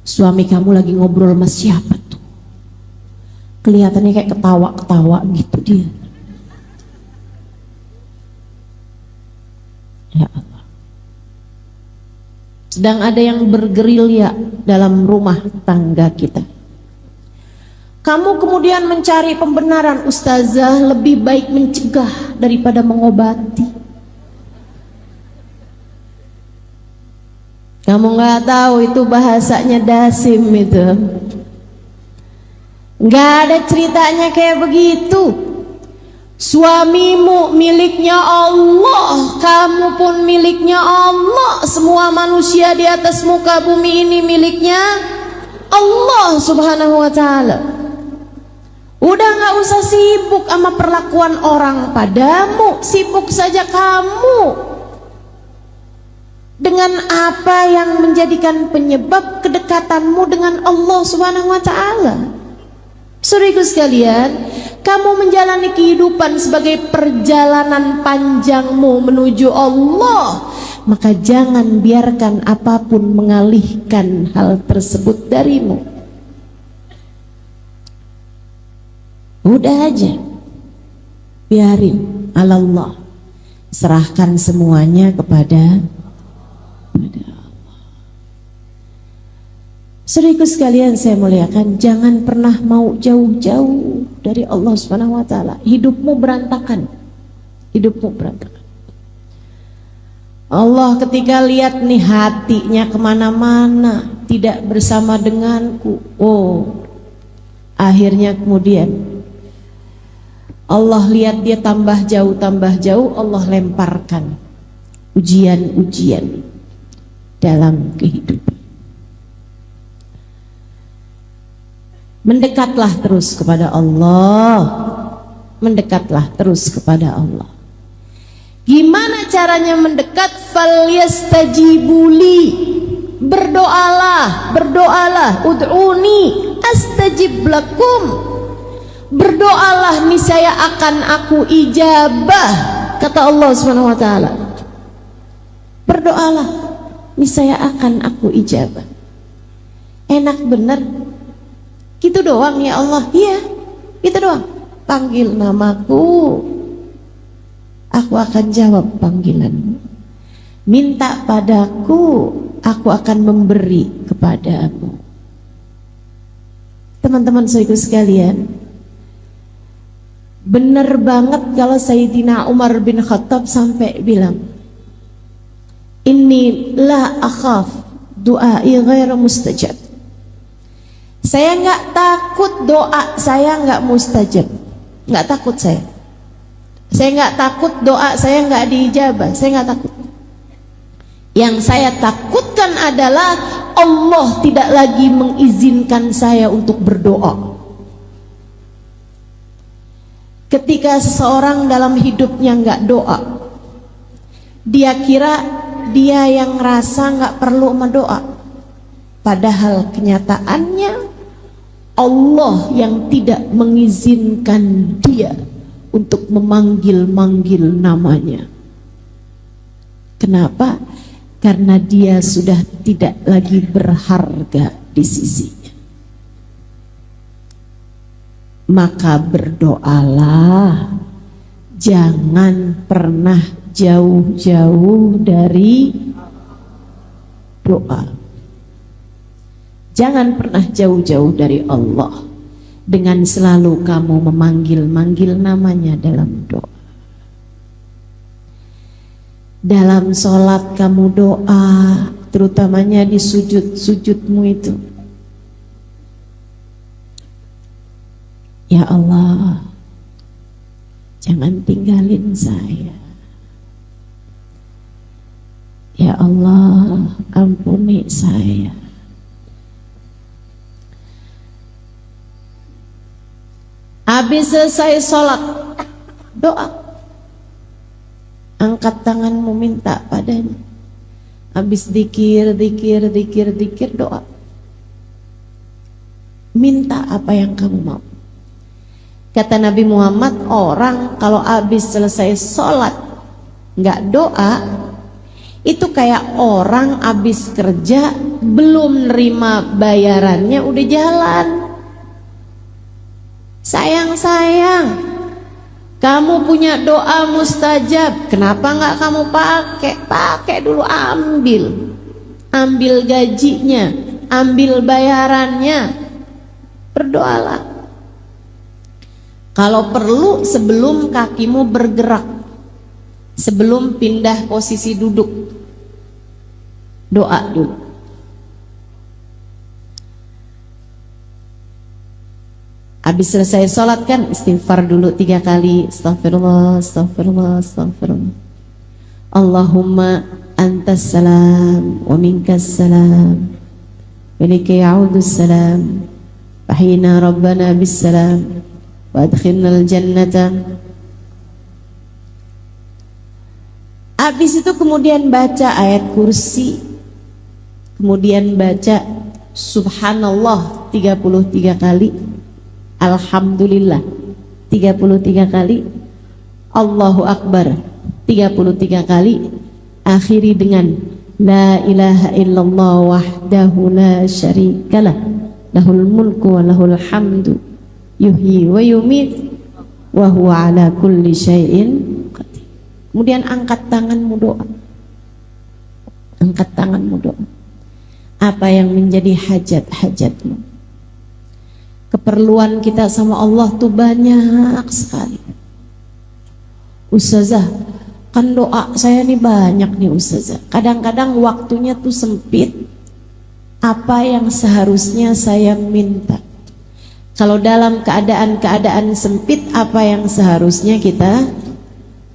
Suami kamu lagi ngobrol sama siapa tuh? Kelihatannya kayak ketawa-ketawa gitu dia. Ya Allah. Sedang ada yang bergerilya dalam rumah tangga kita. Kamu kemudian mencari pembenaran, ustazah, lebih baik mencegah daripada mengobati. Kamu nggak tahu itu bahasanya dasim itu. Nggak ada ceritanya kayak begitu. Suamimu miliknya Allah, kamu pun miliknya Allah. Semua manusia di atas muka bumi ini miliknya Allah subhanahu wa ta'ala. Udah gak usah sibuk sama perlakuan orang padamu, sibuk saja kamu dengan apa yang menjadikan penyebab kedekatanmu dengan Allah subhanahu wa ta'ala. Saudaraku sekalian, kamu menjalani kehidupan sebagai perjalanan panjangmu menuju Allah, maka jangan biarkan apapun mengalihkan hal tersebut darimu. Udah aja, biarin Allah, serahkan semuanya kepada Allah. Saudaraku sekalian saya muliakan, jangan pernah mau jauh-jauh dari Allah Subhanahu wa ta'ala. Hidupmu berantakan. Hidupmu berantakan. Allah ketika lihat nih hatinya kemana-mana, tidak bersama denganku. Oh, akhirnya kemudian Allah lihat dia tambah jauh, Allah lemparkan ujian-ujian dalam kehidupan. Mendekatlah terus kepada Allah. Mendekatlah terus kepada Allah. Gimana caranya mendekat? Falyastajibuli. Berdoalah, berdoalah. Ud'uni astajib lakum. Berdoalah niscaya akan aku ijabah, kata Allah Subhanahu wa ta'ala. Berdoalah niscaya akan aku ijabah. Enak bener. Gitu doang ya Allah. Iya, gitu doang. Panggil namaku, aku akan jawab panggilanmu. Minta padaku, aku akan memberi kepadamu. Teman-teman saudaraku sekalian, benar banget kalau Sayyidina Umar bin Khattab sampai bilang, inni la akhaf du'ai ghairu mustajab. Saya nggak takut doa saya nggak mustajab, nggak takut saya. Saya nggak takut doa saya nggak diijabah, saya nggak takut. Yang saya takutkan adalah Allah tidak lagi mengizinkan saya untuk berdoa. Ketika seseorang dalam hidupnya nggak doa, dia kira dia yang ngerasa nggak perlu mendoa, padahal kenyataannya Allah yang tidak mengizinkan dia untuk memanggil-manggil namanya. Kenapa? Karena dia sudah tidak lagi berharga di sisinya. Maka berdoalah, jangan pernah jauh-jauh dari doa. Jangan pernah jauh-jauh dari Allah dengan selalu kamu memanggil-manggil namanya dalam doa. Dalam sholat kamu doa, terutamanya di sujud-sujudmu itu. Ya Allah, jangan tinggalin saya. Ya Allah, ampuni saya. Habis selesai sholat, doa. Angkat tanganmu minta padanya. Habis dikir, doa. Minta apa yang kamu mau. Kata Nabi Muhammad, orang kalau habis selesai sholat nggak doa, itu kayak orang habis kerja belum nerima bayarannya udah jalan. Sayang, kamu punya doa mustajab, kenapa nggak kamu pakai? Pakai dulu, ambil gajinya, ambil bayarannya, berdoalah. Kalau perlu sebelum kakimu bergerak, sebelum pindah posisi duduk, doa dulu. Habis selesai sholat kan istighfar dulu 3 kali. Astaghfirullah, astaghfirullah, astaghfirullah. Allahumma antas salam wa minkas salam wa ilaika ya'udus salam. Fahyina rabbana bis salam wa adkhilnal jannata. Habis itu kemudian baca ayat kursi, kemudian baca subhanallah 33 kali, alhamdulillah 33 kali, Allahu Akbar 33 kali, akhiri dengan la ilaha illallah wahdahu la syarikalah lahul mulku wa lahul hamdu yuhyi wa yumit wa huwa ala kulli syai'in qadir. Kemudian angkat tanganmu doa. Angkat tanganmu doa. Apa yang menjadi hajat-hajatmu? Keperluan kita sama Allah tuh banyak sekali. Ustazah, kan doa saya nih banyak nih Ustazah. Kadang-kadang waktunya tuh sempit. Apa yang seharusnya saya minta? Kalau dalam keadaan-keadaan sempit, apa yang seharusnya kita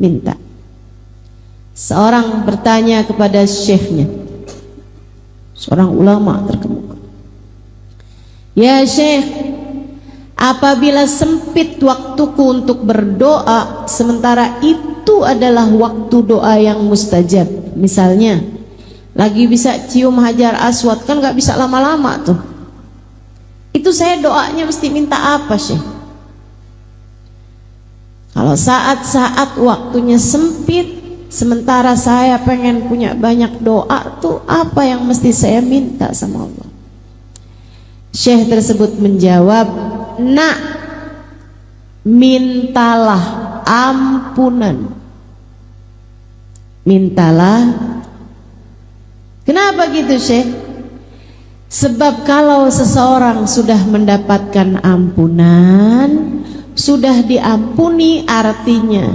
minta? Seorang bertanya kepada syekhnya, seorang ulama terkemuka, ya syekh, apabila sempit waktuku untuk berdoa, sementara itu adalah waktu doa yang mustajab. Misalnya lagi bisa cium hajar aswad, kan gak bisa lama-lama tuh. Itu saya doanya mesti minta apa syekh? Kalau saat-saat waktunya sempit, sementara saya pengen punya banyak doa, tuh apa yang mesti saya minta sama Allah? Syekh tersebut menjawab, nak, mintalah ampunan mintalah. Kenapa gitu, Syekh? Sebab kalau seseorang sudah mendapatkan ampunan, sudah diampuni, artinya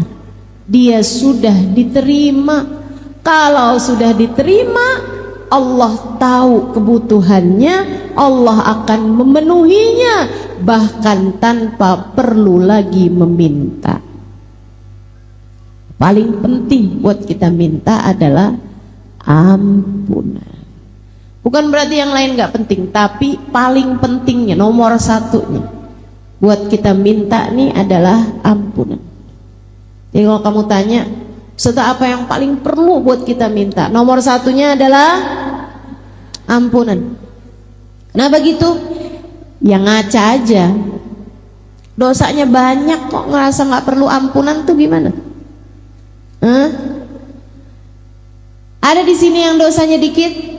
dia sudah diterima. Kalau sudah diterima, Allah tahu kebutuhannya, Allah akan memenuhinya, bahkan tanpa perlu lagi meminta. Paling penting buat kita minta adalah ampunan. Bukan berarti yang lain gak penting, tapi paling pentingnya, nomor satunya buat kita minta nih adalah ampunan. Jadi kalau kamu tanya, Ustaz, apa yang paling perlu buat kita minta? Nomor satunya adalah ampunan. Kenapa gitu? Ya ngaca aja, dosanya banyak kok, ngerasa gak perlu ampunan tuh gimana? Ada di sini yang dosanya dikit?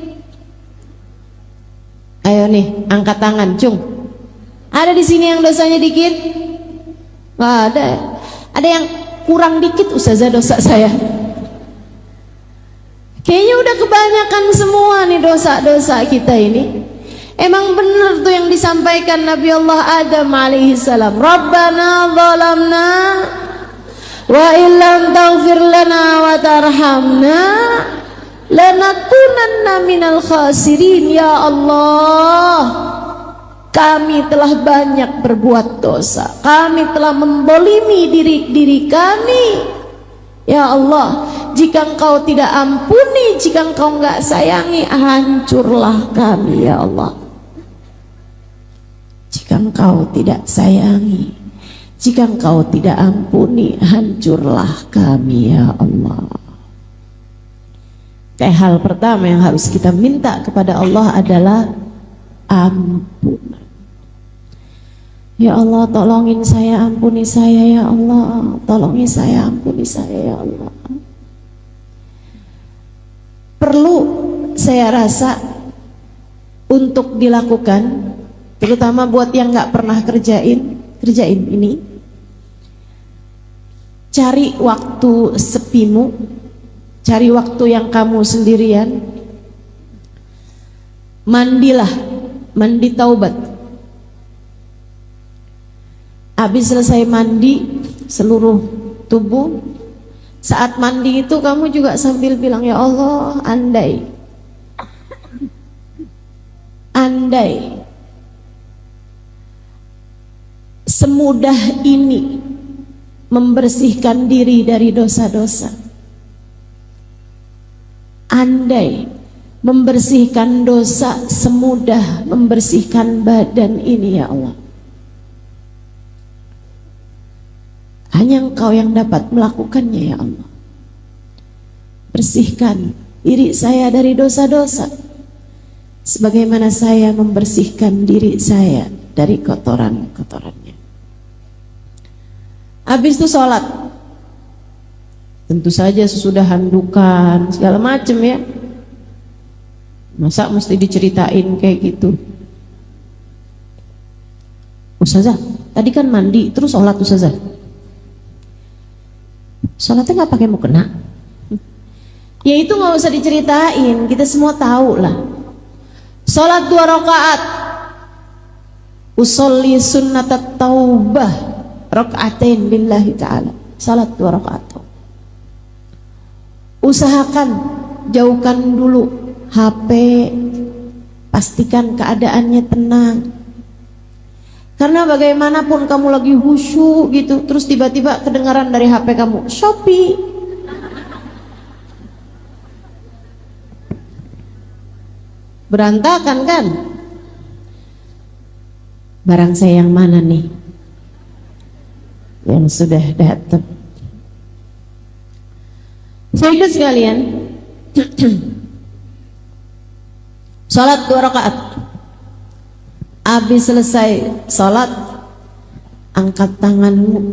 Ayo nih, angkat tangan, cung. Ada di sini yang dosanya dikit? Wah, ada. Ada yang kurang dikit, Ustazah, dosa saya. Kayaknya udah kebanyakan semua nih dosa-dosa kita ini. Emang bener tuh yang disampaikan Nabi Allah Adam alaihissalam. Rabbana zalamna wa illam taghfir lana wa tarhamna lanakunanna minal khasirin. Ya Allah, kami telah banyak berbuat dosa, kami telah membolimi diri kami. Ya Allah, jika Engkau tidak ampuni, jika Engkau enggak sayangi, hancurlah kami ya Allah. Jika Engkau tidak sayangi, jika Engkau tidak ampuni, hancurlah kami ya Allah. Hal pertama yang harus kita minta kepada Allah adalah ampunan. Ya Allah, tolongin saya, ampuni saya ya Allah. Tolongin saya, ampuni saya ya Allah. Perlu saya rasa untuk dilakukan, terutama buat yang nggak pernah kerjain ini. Cari waktu sepimu, cari waktu yang kamu sendirian, mandilah, mandi taubat. Habis selesai mandi seluruh tubuh, saat mandi itu kamu juga sambil bilang, ya Allah, andai semudah ini membersihkan diri dari dosa-dosa, andai membersihkan dosa semudah membersihkan badan ini ya Allah. Hanya Engkau yang dapat melakukannya ya Allah. Bersihkan diri saya dari dosa-dosa, sebagaimana saya membersihkan diri saya dari kotoran-kotorannya. Habis itu sholat, tentu saja sesudah handukan segala macam ya. Masa mesti diceritain kayak gitu? Ustazah, tadi kan mandi terus sholat Ustazah. Sholatnya nggak pakai mukena? Ya itu nggak usah diceritain, kita semua tahu lah. Sholat 2 rakaat, usolli sunnatat taubah rakaatain billahi ta'ala. Sholat 2 rakaat. Usahakan jauhkan dulu HP, pastikan keadaannya tenang. Karena bagaimanapun kamu lagi khusyuk gitu, terus tiba-tiba kedengaran dari HP kamu, Shopee. Berantakan kan? Barang saya yang mana nih yang sudah datang? Saudara sekalian, salat 2 rakaat. Habis selesai salat, angkat tanganmu,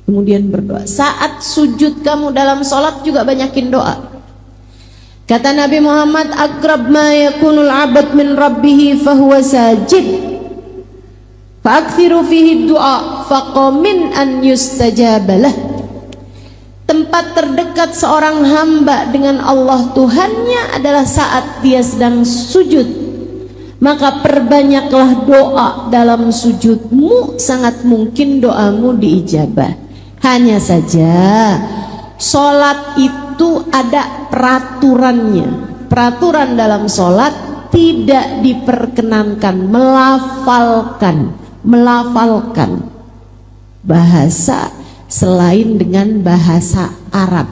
kemudian berdoa. Saat sujud kamu dalam salat juga banyakin doa. Kata Nabi Muhammad, aqrab ma yakunul 'abd min rabbih fahuwa sajid. Fa'akthiru fihi du'a faqamin an yustajabalah. Tempat terdekat seorang hamba dengan Allah Tuhannya adalah saat dia sedang sujud. Maka perbanyaklah doa dalam sujudmu, sangat mungkin doamu diijabah. Hanya saja sholat itu ada peraturannya. Peraturan dalam sholat tidak diperkenankan melafalkan bahasa selain dengan bahasa Arab.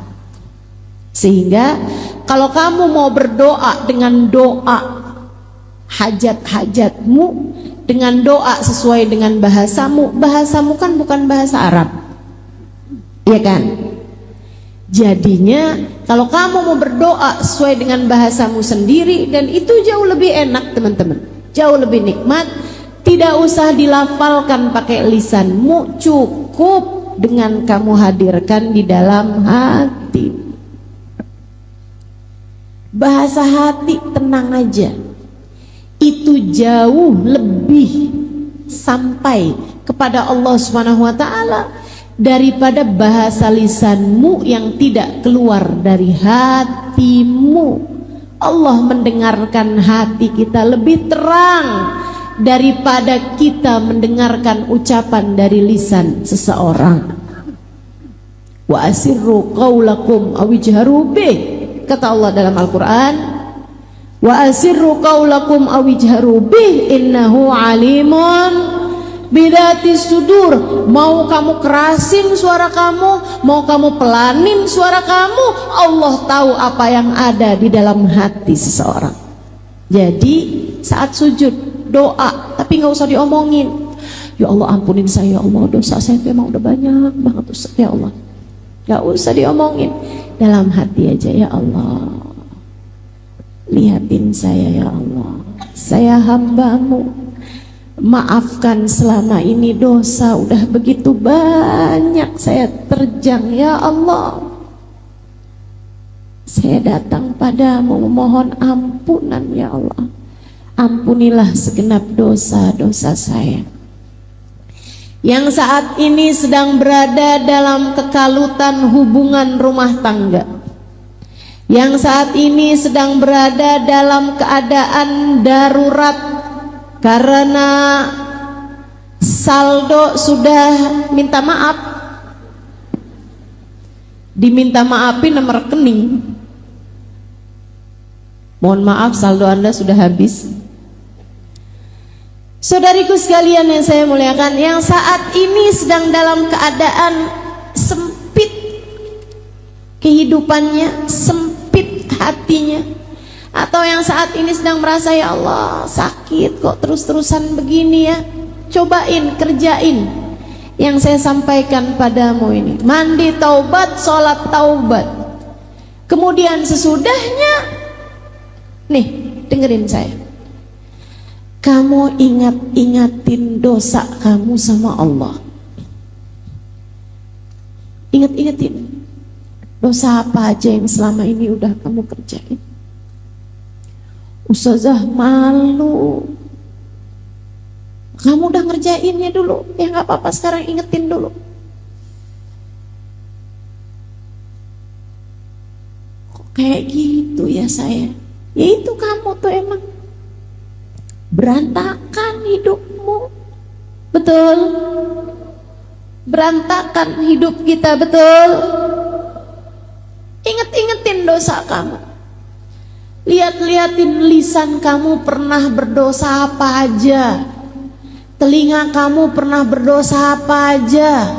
Sehingga kalau kamu mau berdoa dengan doa hajat-hajatmu, dengan doa sesuai dengan bahasamu kan bukan bahasa Arab, ya kan? Jadinya kalau kamu mau berdoa sesuai dengan bahasamu sendiri, dan itu jauh lebih enak teman-teman, jauh lebih nikmat. Tidak usah dilafalkan pakai lisanmu, cukup dengan kamu hadirkan di dalam hati. Bahasa hati tenang aja, itu jauh lebih sampai kepada Allah Subhanahu wa Ta'ala daripada bahasa lisanmu yang tidak keluar dari hatimu. Allah mendengarkan hati kita lebih terang daripada kita mendengarkan ucapan dari lisan seseorang. Wa asirru qaulakum awijharu bih, kata Allah dalam Al-Quran, wa asirru qaulakum awijharu bih innahu alimun bidati sudur. Mau kamu kerasin suara kamu, mau kamu pelanin suara kamu, Allah tahu apa yang ada di dalam hati seseorang. Jadi saat sujud doa, tapi nggak usah diomongin. Ya Allah ampunin saya, ya Allah dosa saya memang udah banyak banget Ustaz, ya Allah. Nggak usah diomongin, dalam hati aja. Ya Allah, lihatin saya ya Allah, saya hambamu, maafkan selama ini dosa udah begitu banyak saya terjang ya Allah. Saya datang padamu memohon ampunan ya Allah. Ampunilah segenap dosa-dosa saya yang saat ini sedang berada dalam kekalutan hubungan rumah tangga, yang saat ini sedang berada dalam keadaan darurat karena saldo sudah minta maaf, diminta maafin nomor rekening. Mohon maaf, saldo Anda sudah habis. Saudariku sekalian yang saya muliakan, yang saat ini sedang dalam keadaan sempit kehidupannya, sempit hatinya, atau yang saat ini sedang merasa ya Allah sakit kok terus-terusan begini ya, cobain, kerjain yang saya sampaikan padamu ini. Mandi taubat, sholat taubat. Kemudian sesudahnya, nih dengerin saya, kamu ingatin dosa kamu sama Allah. Ingat-ingatin dosa apa aja yang selama ini udah kamu kerjain. Ustazah malu, kamu udah ngerjainnya dulu, ya nggak apa-apa, sekarang ingetin dulu. Kok kayak gitu ya saya? Ya itu kamu tuh emang berantakan hidupmu, betul? Berantakan hidup kita, betul? Inget-ingetin dosa kamu. Lihat-lihatin lisan kamu pernah berdosa apa aja, telinga kamu pernah berdosa apa aja,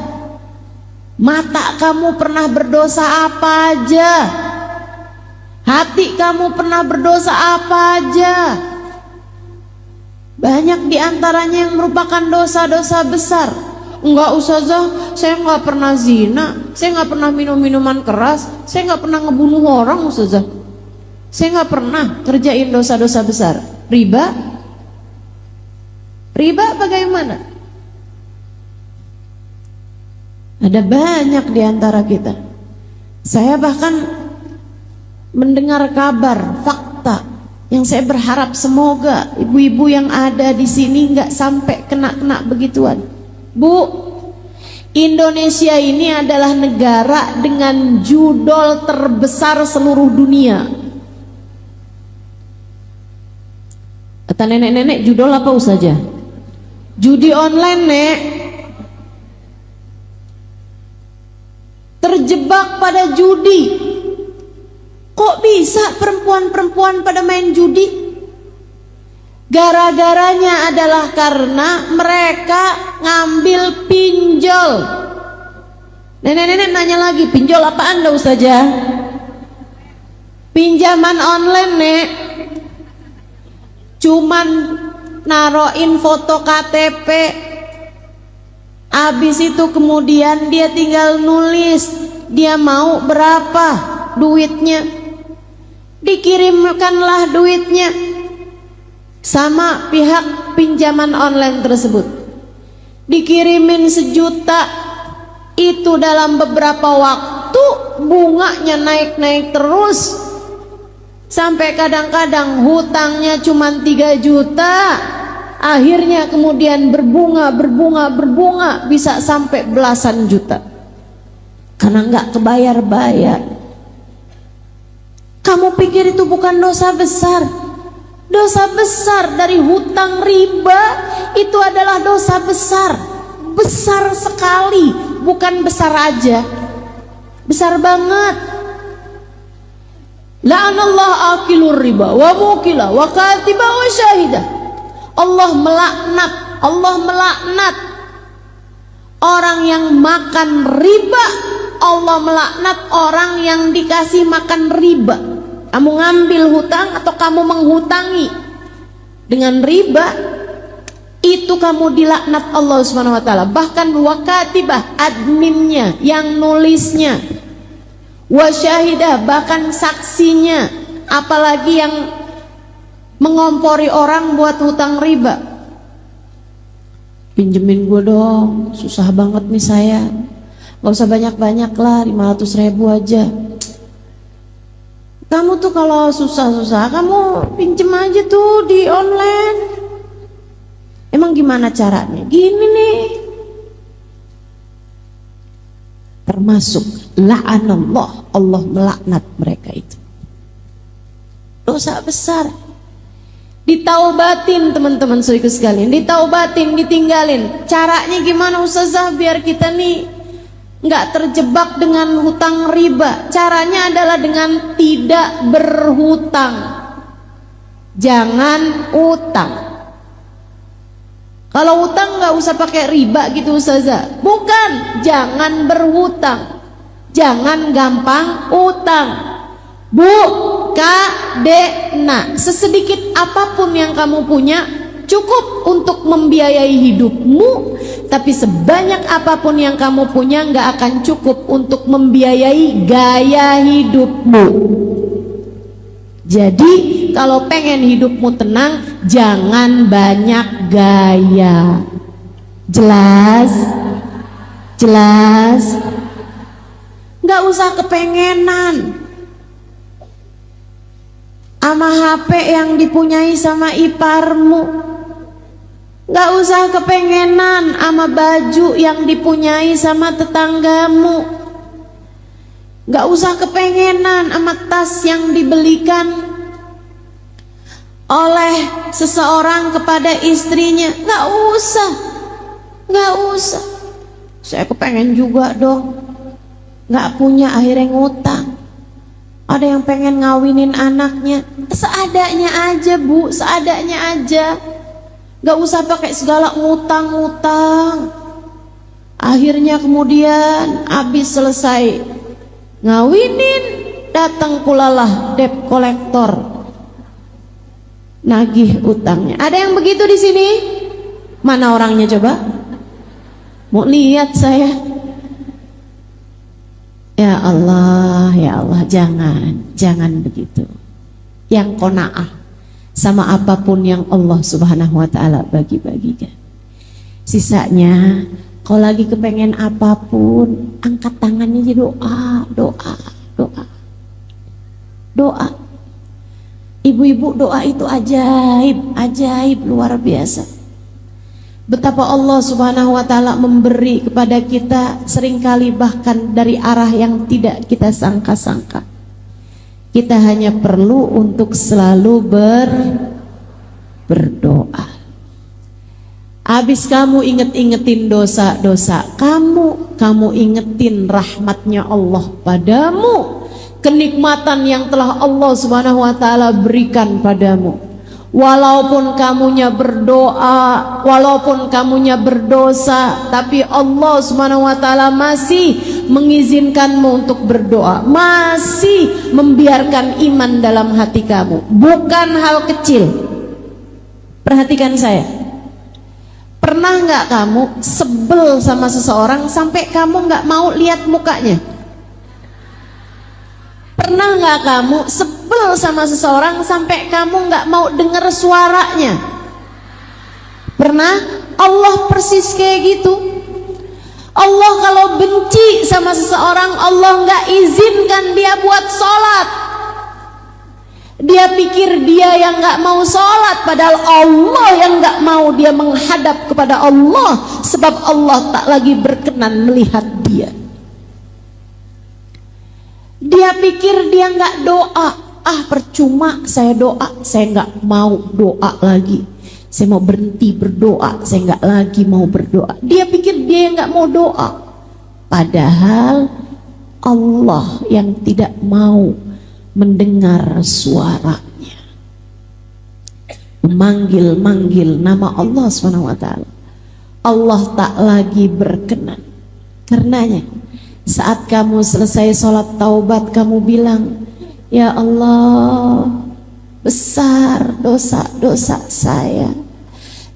mata kamu pernah berdosa apa aja, hati kamu pernah berdosa apa aja. Banyak diantaranya yang merupakan dosa-dosa besar. Enggak ustazah, saya enggak pernah zina, saya enggak pernah minum minuman keras, saya enggak pernah ngebunuh orang ustazah, saya enggak pernah kerjain dosa-dosa besar. Riba? Riba bagaimana? Ada banyak diantara kita. Saya bahkan mendengar kabar, fakta yang saya berharap semoga ibu-ibu yang ada di sini nggak sampai kena begituan. Bu, Indonesia ini adalah negara dengan judol terbesar seluruh dunia. Kata nenek-nenek, judol apa saja? Judi online, Nek. Terjebak pada judi. Kok bisa perempuan-perempuan pada main judi? Gara-garanya adalah karena mereka ngambil pinjol. Nenek-nenek nanya lagi, pinjol apaan dah Ustazah? Pinjaman online, Nek. Cuman naroin foto KTP. Habis itu kemudian dia tinggal nulis dia mau berapa duitnya. Dikirimkanlah duitnya sama pihak pinjaman online tersebut. Dikirimin 1 juta, itu dalam beberapa waktu bunganya naik-naik terus sampai kadang-kadang hutangnya cuma 3 juta. Akhirnya kemudian berbunga bisa sampai belasan juta karena nggak kebayar-bayar. Kamu pikir itu bukan dosa besar? Dosa besar dari hutang riba itu adalah dosa besar. Besar sekali, bukan besar aja, besar banget. La'anallah akilur riba wa mukila wa katiba wa syahidah. Allah melaknat orang yang makan riba. Allah melaknat orang yang dikasih makan riba. Kamu ngambil hutang atau kamu menghutangi dengan riba, itu kamu dilaknat Allah Subhanahu wa taala. Bahkan wakatibah, adminnya, yang nulisnya, wasyahidah, bahkan saksinya, apalagi yang mengompori orang buat hutang riba. Pinjemin gue dong, susah banget nih saya. Gak usah banyak-banyak lah, 500.000 aja. Kamu tuh kalau susah-susah kamu pinjem aja tuh di online. Emang gimana caranya? Gini nih. Termasuk la'anallah, Allah melaknat mereka itu. Dosa besar. Ditaubatin teman-teman saudaraku sekalian, ditaubatin, ditinggalin. Caranya gimana Ustazah biar kita nih nggak terjebak dengan hutang riba? Caranya adalah dengan tidak berhutang. Jangan utang. Kalau utang nggak usah pakai riba gitu Ustazah. Bukan, jangan berhutang. Jangan gampang utang. Bu, Kak, Dek, nah, sesedikit apapun yang kamu punya cukup untuk membiayai hidupmu, tapi sebanyak apapun yang kamu punya nggak akan cukup untuk membiayai gaya hidupmu. Jadi kalau pengen hidupmu tenang, jangan banyak gaya. Jelas? Jelas? Nggak usah kepengenan sama HP yang dipunyai sama iparmu. Gak usah kepengenan sama baju yang dipunyai sama tetanggamu. Gak usah kepengenan sama tas yang dibelikan oleh seseorang kepada istrinya. Gak usah. Gak usah. Saya kepengen juga dong. Gak punya, akhirnya ngutang. Ada yang pengen ngawinin anaknya, seadanya aja Bu, seadanya aja. Gak usah pakai segala ngutang-ngutang. Akhirnya kemudian habis selesai ngawinin, datang pulalah debt kolektor, nagih utangnya. Ada yang begitu di sini? Mana orangnya coba? Mau lihat saya. Ya Allah, jangan begitu. Yang qanaah sama apapun yang Allah Subhanahu wa taala bagi-bagikan. Sisanya kalau lagi kepengen apapun, angkat tangannya aja, doa. Ibu-ibu, doa itu ajaib luar biasa. Betapa Allah Subhanahu wa Ta'ala memberi kepada kita seringkali bahkan dari arah yang tidak kita sangka-sangka. Kita hanya perlu untuk selalu berdoa. Habis kamu inget-ingetin dosa-dosa kamu ingetin rahmatnya Allah padamu, kenikmatan yang telah Allah Subhanahu wa Ta'ala berikan padamu. Walaupun kamunya berdoa, walaupun kamunya berdosa, tapi Allah Subhanahu wa Ta'ala masih mengizinkanmu untuk berdoa, masih membiarkan iman dalam hati kamu. Bukan hal kecil. Perhatikan saya, pernah nggak kamu sebel sama seseorang sampai kamu nggak mau lihat mukanya? Pernah nggak kamu sebel sama seseorang sampai kamu nggak mau dengar suaranya? Pernah? Allah persis kayak gitu. Allah kalau benci sama seseorang, Allah nggak izinkan dia buat sholat. Dia pikir dia yang nggak mau sholat, padahal Allah yang nggak mau dia menghadap kepada Allah, sebab Allah tak lagi berkenan melihat dia. Dia pikir dia nggak doa, percuma saya doa, saya nggak mau doa lagi, saya mau berhenti berdoa, saya nggak lagi mau berdoa. Dia pikir dia nggak mau doa, padahal Allah yang tidak mau mendengar suaranya, memanggil-manggil nama Allah SWT. Allah tak lagi berkenan. Karenanya saat kamu selesai sholat taubat, kamu bilang, ya Allah, besar dosa-dosa saya,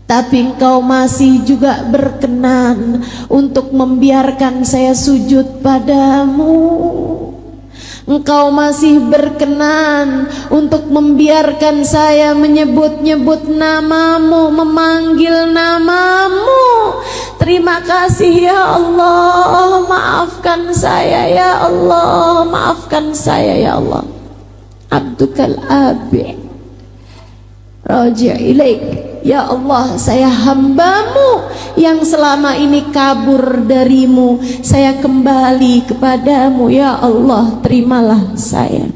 tapi Engkau masih juga berkenan untuk membiarkan saya sujud padamu. Engkau masih berkenan untuk membiarkan saya menyebut-nyebut namamu, memanggil namamu. Terima kasih ya Allah, maafkan saya ya Allah, maafkan saya ya Allah. Abdukal abi raji' ilaik. Ya Allah, saya hambamu yang selama ini kabur darimu, saya kembali kepadamu. Ya Allah, terimalah saya.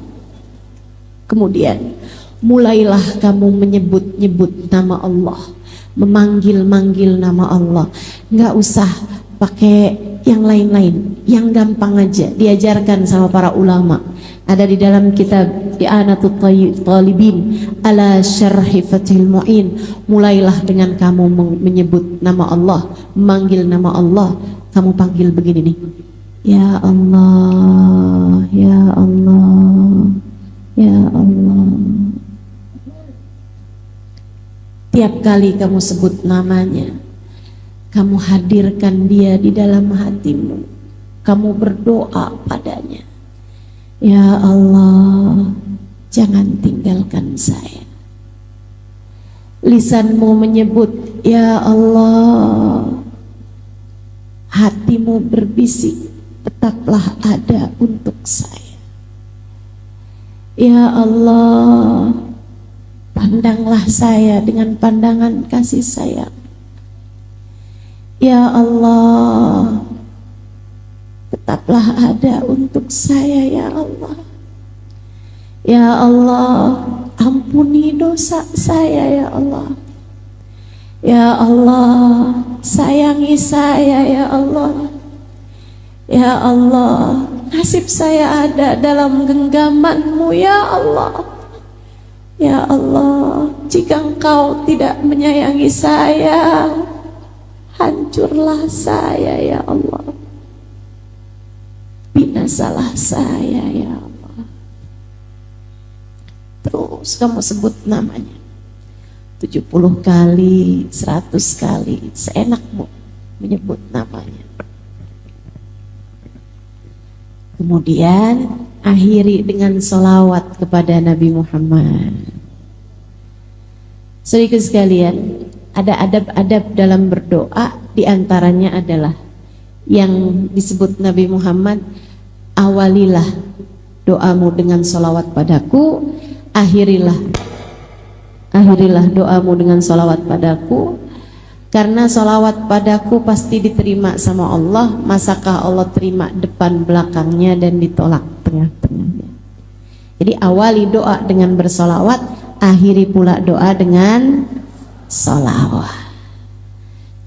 Kemudian mulailah kamu menyebut-nyebut nama Allah, memanggil-manggil nama Allah. Nggak usah pakai yang lain-lain, yang gampang aja, diajarkan sama para ulama. Ada di dalam kitab I'anatul Talibin ala Syarhi Fathil Mu'in. Mulailah dengan kamu menyebut nama Allah, memanggil nama Allah. Kamu panggil begini nih, ya Allah, ya Allah, ya Allah. Tiap kali kamu sebut namanya, kamu hadirkan dia di dalam hatimu. Kamu berdoa padanya, ya Allah, jangan tinggalkan saya. Lisanmu menyebut, ya Allah. Hatimu berbisik, tetaplah ada untuk saya. Ya Allah, pandanglah saya dengan pandangan kasih sayang. Ya Allah, tetaplah ada untuk saya ya Allah. Ya Allah, ampuni dosa saya ya Allah. Ya Allah, sayangi saya ya Allah. Ya Allah, nasib saya ada dalam genggaman-Mu ya Allah. Ya Allah, jika Engkau tidak menyayangi saya, hancurlah saya ya Allah. Binasalah saya ya Allah. Terus kamu sebut namanya 70 kali, 100 kali, seenakmu menyebut namanya. Kemudian akhiri dengan sholawat kepada Nabi Muhammad. Saudaraku sekalian, ada adab-adab dalam berdoa. Di antaranya adalah yang disebut Nabi Muhammad, awalilah doamu dengan sholawat padaku, akhirilah doamu dengan sholawat padaku. Karena salawat padaku pasti diterima sama Allah. Masakah Allah terima depan belakangnya dan ditolak tengah-tengahnya? Jadi awali doa dengan bersolawat, akhiri pula doa dengan salawat.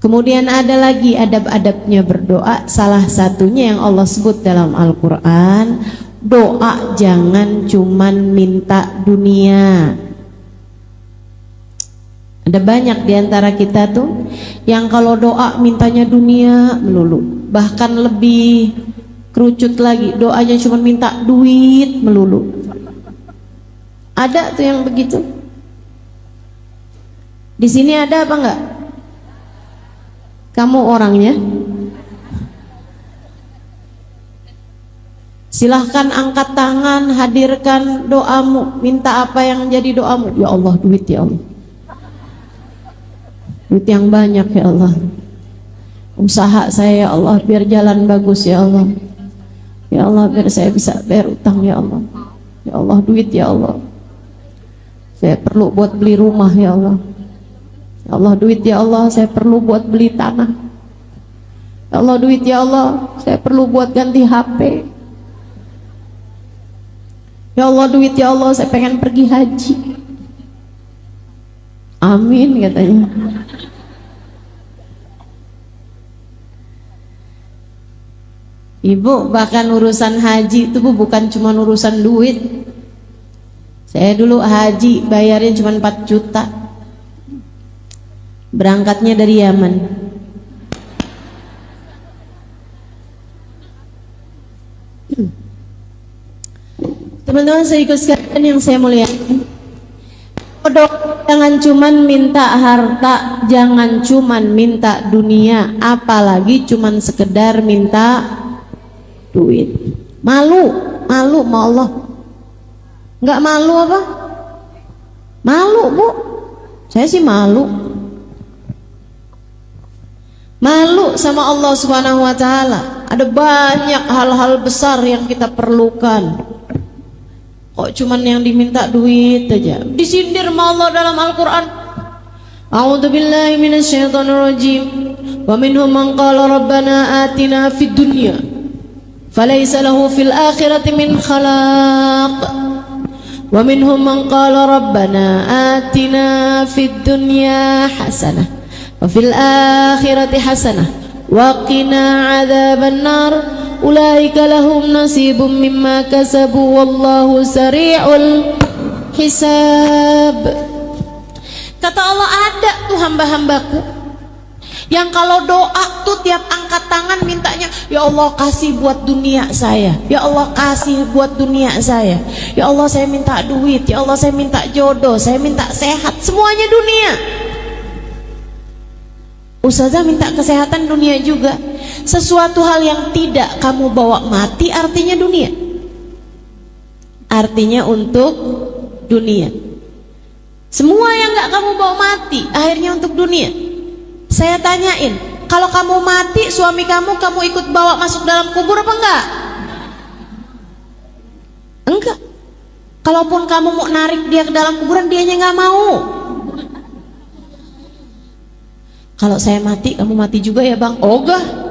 Kemudian ada lagi adab-adabnya berdoa. Salah satunya yang Allah sebut dalam Al-Quran, doa jangan cuman minta dunia. Ada banyak diantara kita tuh yang kalau doa mintanya dunia melulu. Bahkan lebih kerucut lagi, doanya cuma minta duit melulu. Ada tuh yang begitu. Di sini ada apa enggak? Kamu orangnya? Silahkan angkat tangan, hadirkan doamu. Minta apa yang jadi doamu? Ya Allah, duit ya Allah. Duit yang banyak ya Allah. Usaha saya ya Allah biar jalan bagus ya Allah. Ya Allah biar saya bisa bayar utang ya Allah. Ya Allah duit ya Allah. Saya perlu buat beli rumah ya Allah. Ya Allah duit ya Allah, saya perlu buat beli tanah. Ya Allah duit ya Allah, saya perlu buat ganti HP. Ya Allah duit ya Allah, saya pengen pergi haji. Amin katanya. Ibu, bahkan urusan haji itu bukan cuma urusan duit. Saya dulu haji bayarnya cuma 4 juta. Berangkatnya dari Yaman. Teman-teman saya ikut sekalian yang saya muliakan, jangan cuman minta harta, jangan cuman minta dunia, apalagi cuman sekedar minta duit. Malu sama Allah. Enggak malu apa? Malu Bu, saya sih malu. Malu sama Allah Subhanahu wa Ta'ala. Ada banyak hal-hal besar yang kita perlukan. Kok cuman yang diminta duit aja? Disindir sama Allah dalam Al-Quran. A'udzubillahi minasyaitonirrajim. Wa minhum man qala rabbana atina fid dunya falaysa lahu fil akhirati min khalaq. Wa minhum man qala rabbana atina fid dunya hasanah wa fil akhirati hasanah wa qina adzaban nar. Ulaika lahum nasibum mimma kasabu wallahu sari'ul hisab. Kata Allah, ada tuh hamba-hambaku yang kalau doa tuh tiap angkat tangan mintanya, ya Allah kasih buat dunia saya, ya Allah kasih buat dunia saya, ya Allah saya minta duit, ya Allah saya minta jodoh, saya minta sehat, semuanya dunia. Ustazah minta kesehatan dunia juga. Sesuatu hal yang tidak kamu bawa mati artinya dunia. Artinya untuk dunia. Semua yang gak kamu bawa mati akhirnya untuk dunia. Saya tanyain, kalau kamu mati suami kamu ikut bawa masuk dalam kubur apa enggak? Enggak. Kalaupun kamu mau narik dia ke dalam kuburan, dianya gak mau. Kalau saya mati, kamu mati juga ya bang? Ogah.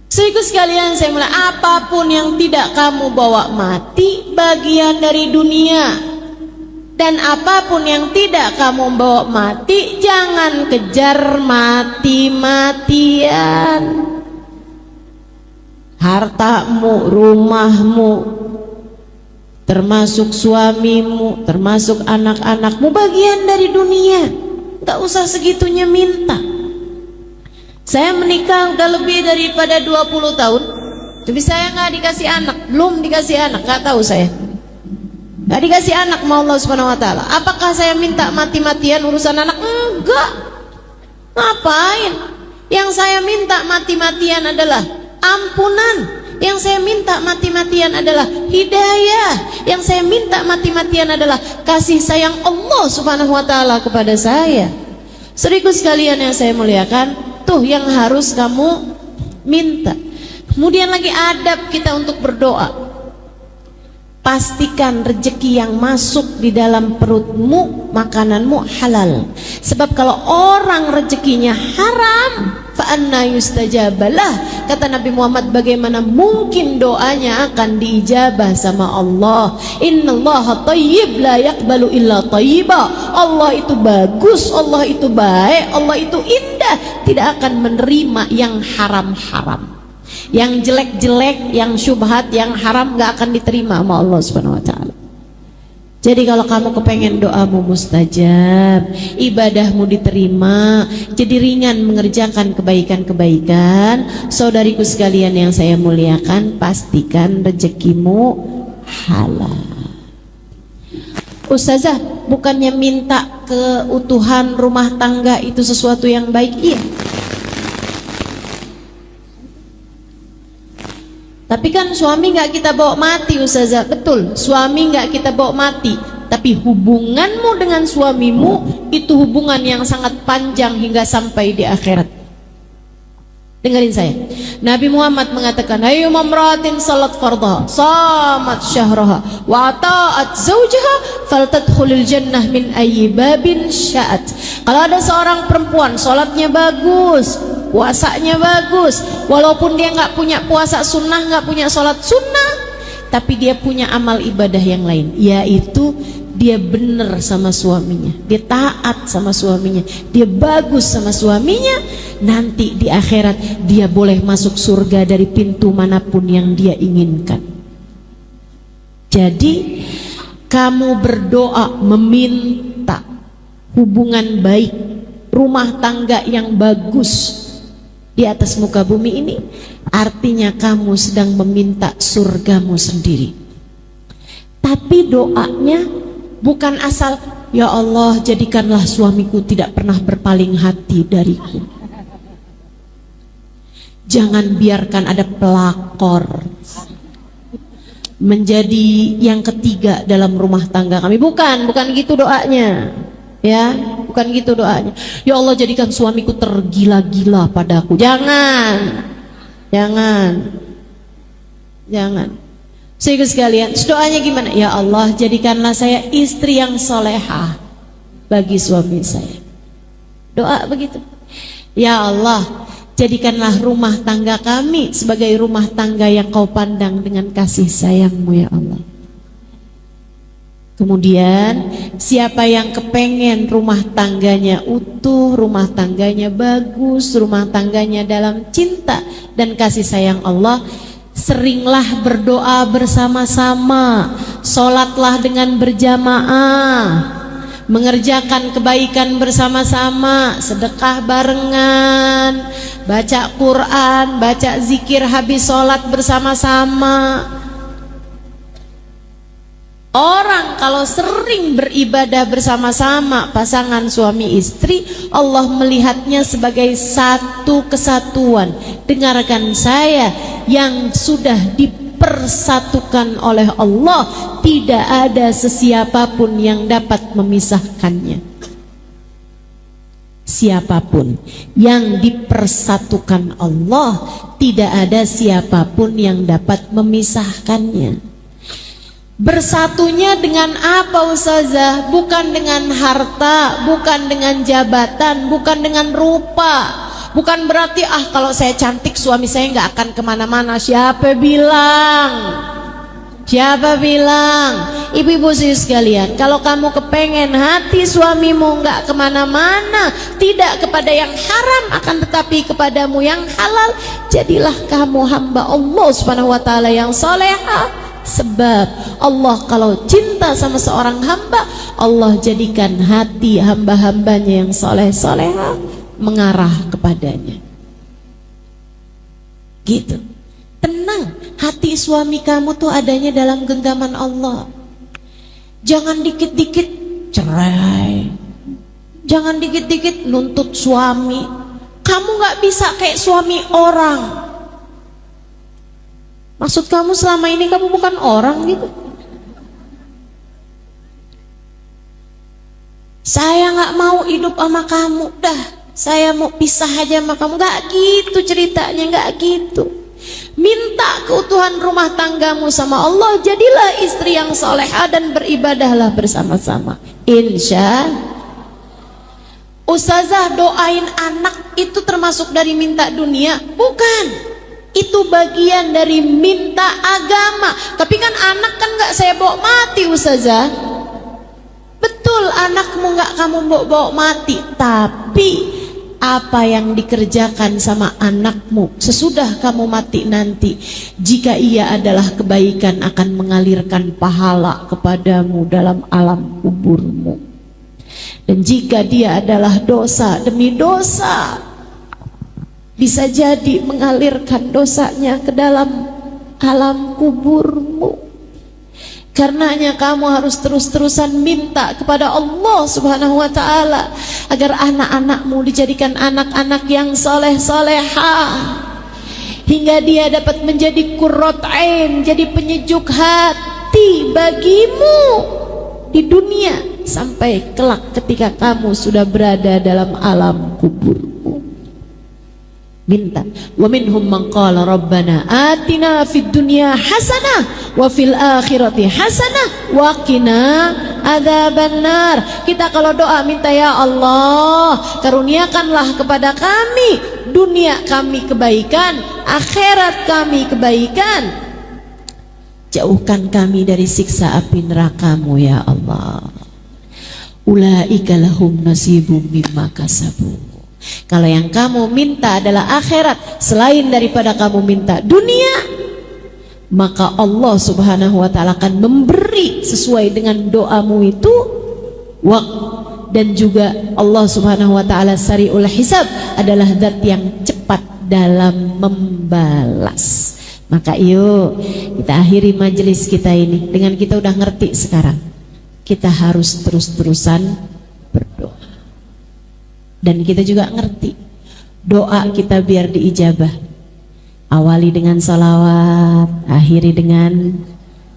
Saudaraku sekalian, saya mulai, apapun yang tidak kamu bawa mati bagian dari dunia, dan apapun yang tidak kamu bawa mati jangan kejar mati-matian. Hartamu, rumahmu, termasuk suamimu, termasuk anak-anakmu bagian dari dunia. Gak usah segitunya minta. Saya menikah udah lebih daripada 20 tahun, tapi saya gak dikasih anak, belum dikasih anak, gak tahu saya gak dikasih anak sama Allah Subhanahu wa Ta'ala. Apakah saya minta mati-matian urusan anak? Enggak. Ngapain? Yang saya minta mati-matian adalah ampunan. Yang saya minta mati-matian adalah hidayah. Yang saya minta mati-matian adalah kasih sayang Allah Subhanahu wa Ta'ala kepada saya. Saudaraku sekalian yang saya muliakan, tuh yang harus kamu minta. Kemudian lagi adab kita untuk berdoa. pastikan rezeki yang masuk di dalam perutmu, makananmu halal. Sebab kalau orang rezekinya haram, fa anna yustajabalah, kata Nabi Muhammad, bagaimana mungkin doanya akan diijabah sama Allah? Innallaha thayyib la yaqbalu illa thayyiba. Allah itu bagus, Allah itu baik, Allah itu indah, tidak akan menerima yang haram-haram. Yang jelek-jelek, yang syubhat, yang haram gak akan diterima sama Allah Subhanahu wa taala. Jadi kalau kamu kepengen doamu mustajab, ibadahmu diterima, jadi ringan mengerjakan kebaikan-kebaikan, saudariku sekalian yang saya muliakan, pastikan rezekimu halal. Ustazah, bukannya minta keutuhan rumah tangga itu sesuatu yang baik? Iya. Tapi kan suami nggak kita bawa mati, Ustazah. Betul, suami nggak kita bawa mati. Tapi hubunganmu dengan suamimu itu hubungan yang sangat panjang hingga sampai di akhirat. Dengerin saya. Nabi Muhammad mengatakan, ayu mamratin salat fardha, samat syahraha, wa ta'at zawjaha, faltadkhulul jannah min ayyi babin sya'at. Kalau ada seorang perempuan salatnya bagus, puasanya bagus, walaupun dia nggak punya puasa sunnah, nggak punya salat sunnah, tapi dia punya amal ibadah yang lain, yaitu dia benar sama suaminya, dia taat sama suaminya, dia bagus sama suaminya, nanti di akhirat dia boleh masuk surga dari pintu manapun yang dia inginkan. Jadi kamu berdoa meminta hubungan baik, rumah tangga yang bagus di atas muka bumi ini, artinya kamu sedang meminta surgamu sendiri. Tapi doanya bukan asal, ya Allah jadikanlah suamiku tidak pernah berpaling hati dariku. Jangan biarkan ada pelakor menjadi yang ketiga dalam rumah tangga kami. Bukan gitu doanya. Ya, bukan gitu doanya. Ya Allah jadikan suamiku tergila-gila padaku. Jangan. Sehingga sekalian, doanya gimana? Ya Allah jadikanlah saya istri yang solehah bagi suami saya. Doa begitu. Ya Allah jadikanlah rumah tangga kami sebagai rumah tangga yang kau pandang dengan kasih sayangmu ya Allah. Kemudian siapa yang kepengen rumah tangganya utuh, rumah tangganya bagus, rumah tangganya dalam cinta dan kasih sayang Allah, seringlah berdoa bersama-sama, sholatlah dengan berjamaah, mengerjakan kebaikan bersama-sama, sedekah barengan, baca Quran, baca zikir habis sholat bersama-sama. Orang kalau sering beribadah bersama-sama pasangan suami istri, Allah melihatnya sebagai satu kesatuan. Dengarkan saya, yang sudah dipersatukan oleh Allah, tidak ada sesiapapun yang dapat memisahkannya. Siapapun yang dipersatukan Allah, tidak ada siapapun yang dapat memisahkannya. Bersatunya dengan apa Ustazah? Bukan dengan harta, bukan dengan jabatan, bukan dengan rupa. Bukan berarti kalau saya cantik suami saya nggak akan kemana-mana. Siapa bilang? Siapa bilang? Ibu-ibu sekalian, kalau kamu kepengen hati suamimu nggak kemana-mana, tidak kepada yang haram, akan tetapi kepadamu yang halal, jadilah kamu hamba Allah Subhanahu wa taala yang solehah. Sebab Allah kalau cinta sama seorang hamba, Allah jadikan hati hamba-hambanya yang soleh-solehah mengarah kepadanya. Gitu. Tenang, hati suami kamu tuh adanya dalam genggaman Allah. Jangan dikit-dikit cerai, jangan dikit-dikit nuntut suami. Kamu gak bisa kayak suami orang. Maksud kamu selama ini kamu bukan orang gitu? Saya gak mau hidup sama kamu, dah saya mau pisah aja sama kamu. Gak gitu ceritanya, gak gitu. Minta keutuhan rumah tanggamu sama Allah. Jadilah istri yang salehah dan beribadahlah bersama-sama. Insya. Ustazah, doain anak itu termasuk dari minta dunia? Bukan. Itu bagian dari minta agama. Tapi kan anak kan gak saya bawa mati, Ustazah. Betul, anakmu gak kamu bawa mati. Tapi apa yang dikerjakan sama anakmu sesudah kamu mati nanti, jika ia adalah kebaikan, akan mengalirkan pahala kepadamu dalam alam kuburmu. Dan jika dia adalah dosa demi dosa, bisa jadi mengalirkan dosanya ke dalam alam kuburmu. Karenanya kamu harus terus-terusan minta kepada Allah Subhanahu wa ta'ala agar anak-anakmu dijadikan anak-anak yang soleh-solehah, hingga dia dapat menjadi qurrat ain, jadi penyejuk hati bagimu di dunia sampai kelak ketika kamu sudah berada dalam alam kuburmu. Minta. Wa minhum man qala rabbana atina fid dunya hasanah wa fil akhirati hasanah wa qina adzabannar. Kita kalau doa minta, ya Allah, karuniakanlah kepada kami dunia kami kebaikan, akhirat kami kebaikan, jauhkan kami dari siksa api neraka-Mu ya Allah. Ulaika lahum nasibum mimma kasabu. Kalau yang kamu minta adalah akhirat selain daripada kamu minta dunia, maka Allah Subhanahu wa ta'ala akan memberi sesuai dengan doamu itu. Dan juga Allah Subhanahu wa ta'ala sari'ul hisab, adalah zat yang cepat dalam membalas. Maka yuk kita akhiri majelis kita ini dengan kita udah ngerti sekarang. Kita harus terus-terusan berdoa. Dan kita juga ngerti doa kita biar diijabah, awali dengan salawat, akhiri dengan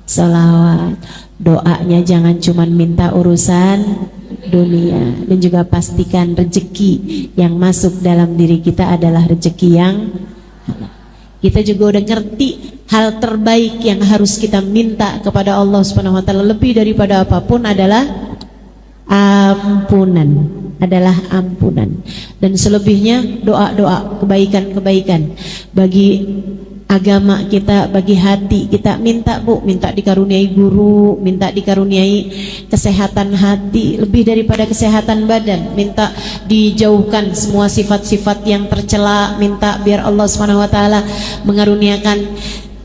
salawat. Doanya jangan cuma minta urusan dunia, dan juga pastikan rezeki yang masuk dalam diri kita adalah rezeki yang halal. Kita juga udah ngerti hal terbaik yang harus kita minta kepada Allah Subhanahu wa ta'ala lebih daripada apapun adalah ampunan. Dan selebihnya doa-doa kebaikan-kebaikan bagi agama kita, bagi hati kita. Minta Bu, minta dikaruniai guru, minta dikaruniai kesehatan hati lebih daripada kesehatan badan, minta dijauhkan semua sifat-sifat yang tercela, minta biar Allah Subhanahu wa ta'ala mengaruniakan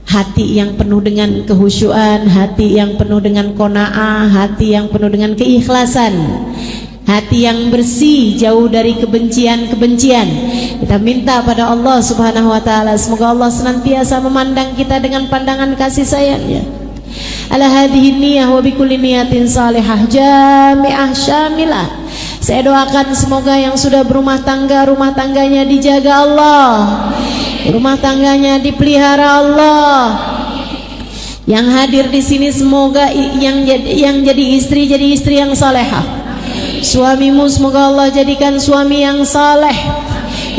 hati yang penuh dengan kehusyuan, hati yang penuh dengan qanaah, hati yang penuh dengan keikhlasan, hati yang bersih, jauh dari kebencian-kebencian. Kita minta pada Allah Subhanahu wa ta'ala, semoga Allah senantiasa memandang kita dengan pandangan kasih sayangnya. Ala hadhihi niyah wa bikulli niyatin salihah jami'ah syamilah. Saya doakan semoga yang sudah berumah tangga, rumah tangganya dijaga Allah, rumah tangganya dipelihara Allah. Yang hadir di sini semoga yang jadi istri yang salehah. Suamimu semoga Allah jadikan suami yang saleh.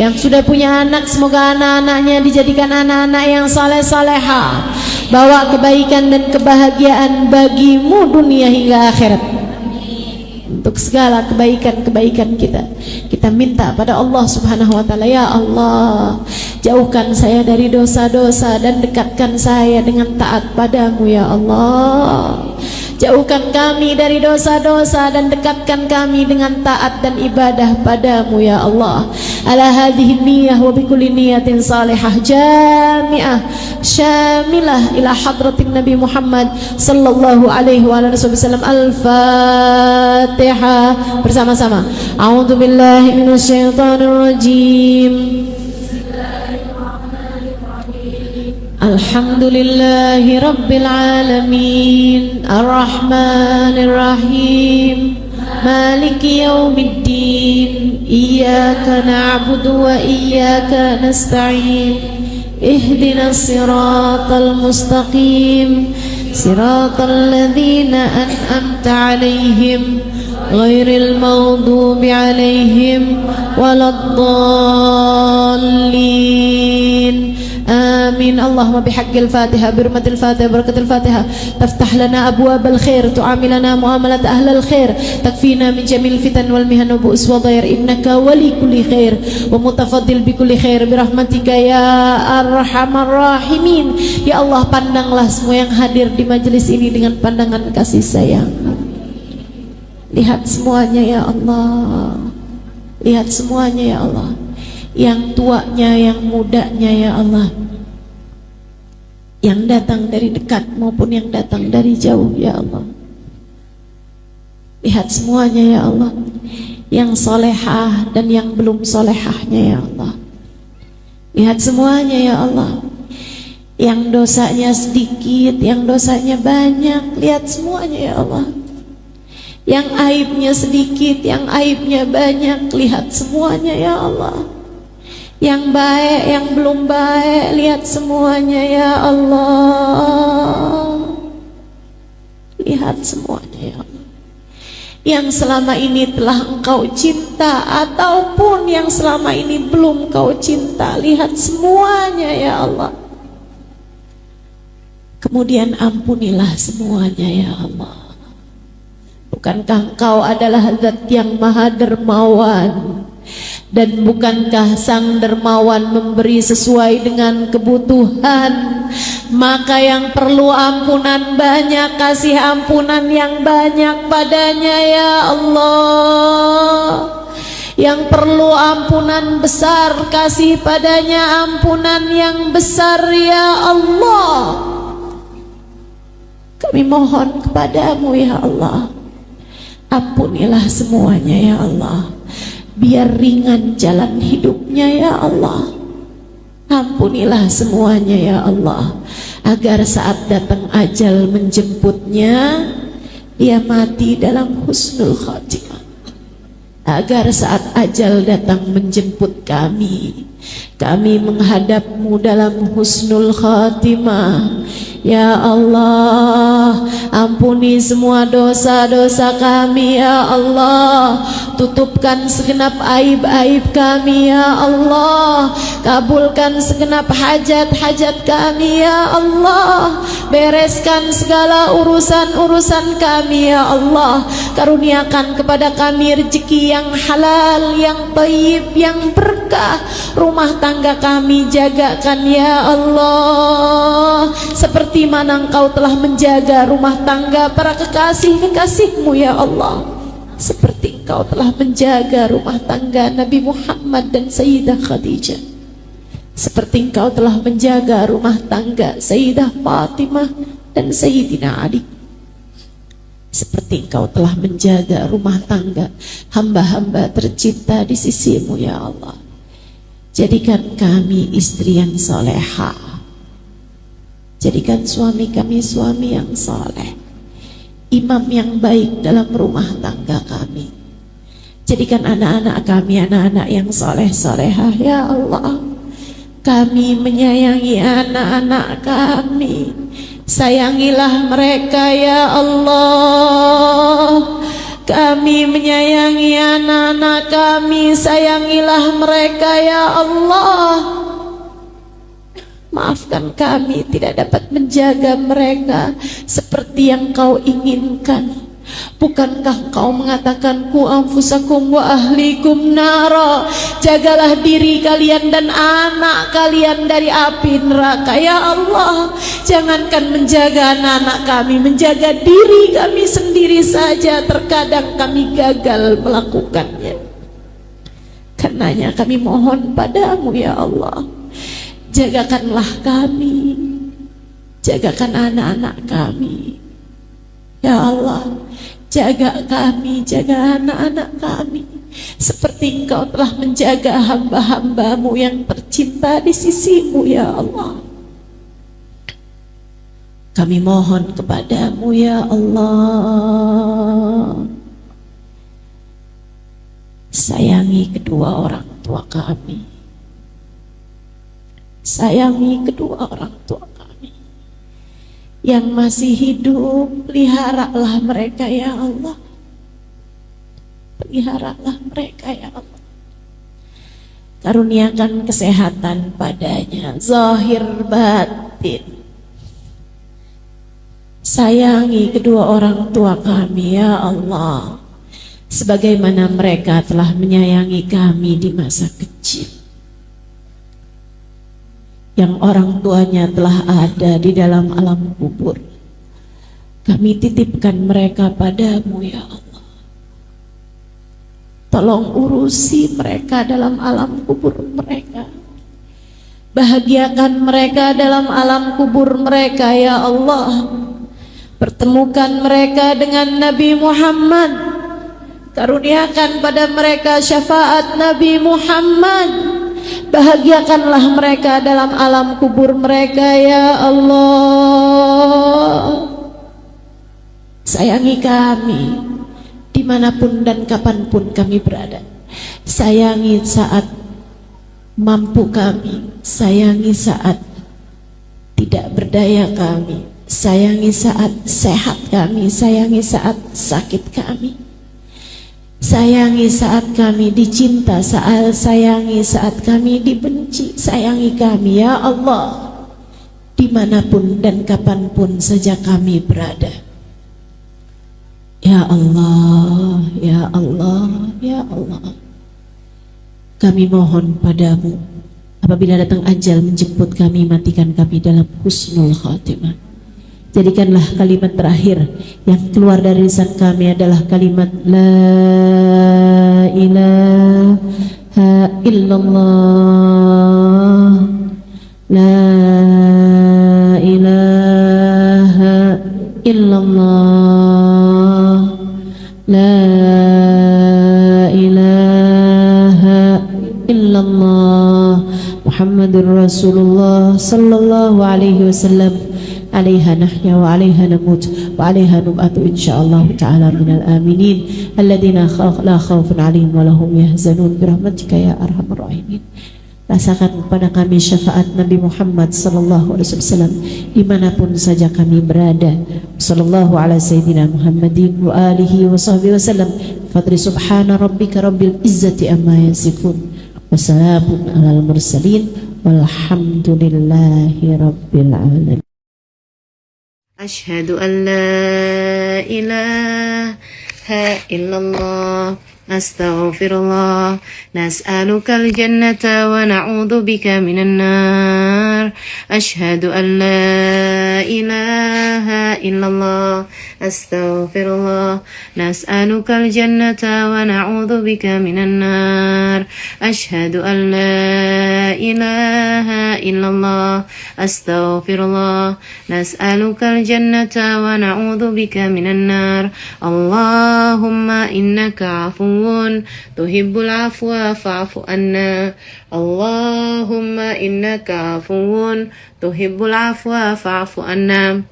Yang sudah punya anak semoga anak-anaknya dijadikan anak-anak yang saleh-salehah. Bawa kebaikan dan kebahagiaan bagimu dunia hingga akhirat. Untuk segala kebaikan-kebaikan kita minta pada Allah Subhanahu wa ta'ala, ya Allah, jauhkan saya dari dosa-dosa dan dekatkan saya dengan taat padamu ya Allah. Jauhkan kami dari dosa-dosa dan dekatkan kami dengan taat dan ibadah padamu ya Allah. Ala hadhihi niyah wa bikulli niyatin salihah jami'ah syamilah ila hadratin Nabi Muhammad sallallahu alaihi wa alihi wasallam. Al-Fatihah bersama-sama. A'udzu billahi minasyaitonir rajim. Alhamdulillahi Rabbil Alamin Ar-Rahmanir Rahim Maliki Yawmiddin Iyyaka na'budu wa iyyaka nasta'in Ihdinas siratal mustaqim Siratal ladzina an'amta 'alaihim ghairil maghdubi 'alaihim waladdallin. آمين. اللهم بحق الفاتحة برمة الفاتحة بركة الفاتحة تفتح لنا أبواب الخير، تعاملنا معاملة أهل الخير، تكفينا من جميع الفتن والمهن وبؤس وضير، إنك ولي كل خير ومتفضل بكل خير برحمتك ya arhamar rahimin. Ya Allah, pandanglah semua yang hadir di majelis ini dengan pandangan kasih sayang. Lihat semuanya ya Allah, lihat semuanya ya Allah, yang tuanya, yang mudanya ya Allah, yang datang dari dekat maupun yang datang dari jauh ya Allah. Lihat semuanya ya Allah, yang solehah dan yang belum solehahnya ya Allah. Lihat semuanya ya Allah, yang dosanya sedikit, yang dosanya banyak. Lihat semuanya ya Allah, yang aibnya sedikit, yang aibnya banyak. Lihat semuanya ya Allah, yang baik, yang belum baik. Lihat semuanya ya Allah, lihat semuanya ya Allah, yang selama ini telah engkau cinta ataupun yang selama ini belum kau cinta. Lihat semuanya ya Allah, kemudian ampunilah semuanya ya Allah. Bukankah engkau adalah zat yang maha dermawan, dan bukankah sang dermawan memberi sesuai dengan kebutuhan? Maka yang perlu ampunan banyak, kasih ampunan yang banyak padanya ya Allah. Yang perlu ampunan besar, kasih padanya ampunan yang besar ya Allah. Kami mohon kepadamu ya Allah, ampunilah semuanya ya Allah, biar ringan jalan hidupnya ya Allah. Ampunilah semuanya ya Allah, agar saat datang ajal menjemputnya, dia mati dalam husnul khatimah. Agar saat ajal datang menjemput kami, kami menghadapmu dalam husnul khatimah. Ya Allah, ampuni semua dosa-dosa kami ya Allah. Tutupkan segenap aib-aib kami ya Allah. Kabulkan segenap hajat-hajat kami ya Allah. Bereskan segala urusan-urusan kami ya Allah. Karuniakan kepada kami rezeki yang halal, yang thayyib, yang berkah. Rumah tangga kami jagakan ya Allah, seperti mana engkau telah menjaga rumah tangga para kekasih-kekasihmu ya Allah. Seperti engkau telah menjaga rumah tangga Nabi Muhammad dan Sayyidah Khadijah. Seperti engkau telah menjaga rumah tangga Sayyidah Fatimah dan Sayyidina Ali. Seperti engkau telah menjaga rumah tangga hamba-hamba tercinta di sisimu ya Allah. Jadikan kami istri yang solehah, jadikan suami kami suami yang soleh, imam yang baik dalam rumah tangga kami. Jadikan anak-anak kami anak-anak yang soleh-solehah ya Allah. Kami menyayangi anak-anak kami, sayangilah mereka ya Allah. Kami menyayangi anak-anak kami, sayangilah mereka ya Allah. Maafkan kami tidak dapat menjaga mereka seperti yang kau inginkan. Bukankah kau mengatakan ku anfusakum wa ahlikum nara, jagalah diri kalian dan anak kalian dari api neraka ya Allah. Jangankan menjaga anak-anak kami, menjaga diri kami sendiri saja terkadang kami gagal melakukannya. Karenanya kami mohon padamu ya Allah, jagakanlah kami, jagakan anak-anak kami ya Allah. Jaga kami, jaga anak-anak kami, seperti engkau telah menjaga hamba-hambamu yang tercinta di sisimu ya Allah. Kami mohon kepadamu ya Allah, sayangi kedua orang tua kami, sayangi kedua orang tua kami yang masih hidup. Peliharalah mereka ya Allah, peliharalah mereka ya Allah. Karuniakan kesehatan padanya, zahir batin. Sayangi kedua orang tua kami ya Allah, sebagaimana mereka telah menyayangi kami di masa kecil, yang orang tuanya telah ada di dalam alam kubur. Kami titipkan mereka padamu ya Allah. Tolong urusi mereka dalam alam kubur mereka. Bahagiakan mereka dalam alam kubur mereka ya Allah. Pertemukan mereka dengan Nabi Muhammad. Karuniakan pada mereka syafaat Nabi Muhammad. Bahagiakanlah mereka dalam alam kubur mereka ya Allah. Sayangi kami dimanapun dan kapanpun kami berada. Sayangi saat mampu kami, sayangi saat tidak berdaya kami, sayangi saat sehat kami, sayangi saat sakit kami, sayangi saat kami dicinta, sayangi saat kami dibenci. Sayangi kami ya Allah, dimanapun dan kapanpun saja kami berada. Ya Allah, ya Allah, ya Allah. Kami mohon padamu, apabila datang ajal menjemput kami, matikan kami dalam husnul khatimah. Jadikanlah kalimat terakhir yang keluar dari lisan kami adalah kalimat La ilaha illallah, La ilaha illallah, La ilaha illallah, Muhammadur Rasulullah sallallahu alaihi wasallam. Alaiha nahya wa alaiha namut wa alaiha nub'atu insyaallah ta'ala minal aminin alladzina la khaufun alaihim wa lahum yahzanun birahmatika ya arhamar rahimin. Rasakan kepada kami syafaat Nabi Muhammad sallallahu alaihi wasallam dimanapun saja kami berada. Sallallahu ala sayyidina Muhammadin wa alihi wa sahbihi wasallam. Fadri subhana rabbika rabbil izzati amma yasifun wa salamun alal mursalin walhamdulillahi rabbil alamin. أشهد أن لا إله إلا الله أستغفر الله نسألك الجنة ونعوذ بك من النار أشهد أن لا إله إلا الله أستغفر الله نسألك الجنة ونعوذ بك من النار أشهد أن لا إله إلا الله أستغفر الله نسألك الجنة ونعوذ بك من النار اللهم إنك عفو تحب العفو فاعف عنا اللهم إنك عفو تحب العفو فاعف عنا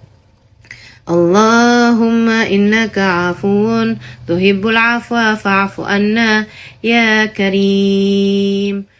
اللهم إنك عفو تحب العفو فاعف عنا يا كريم.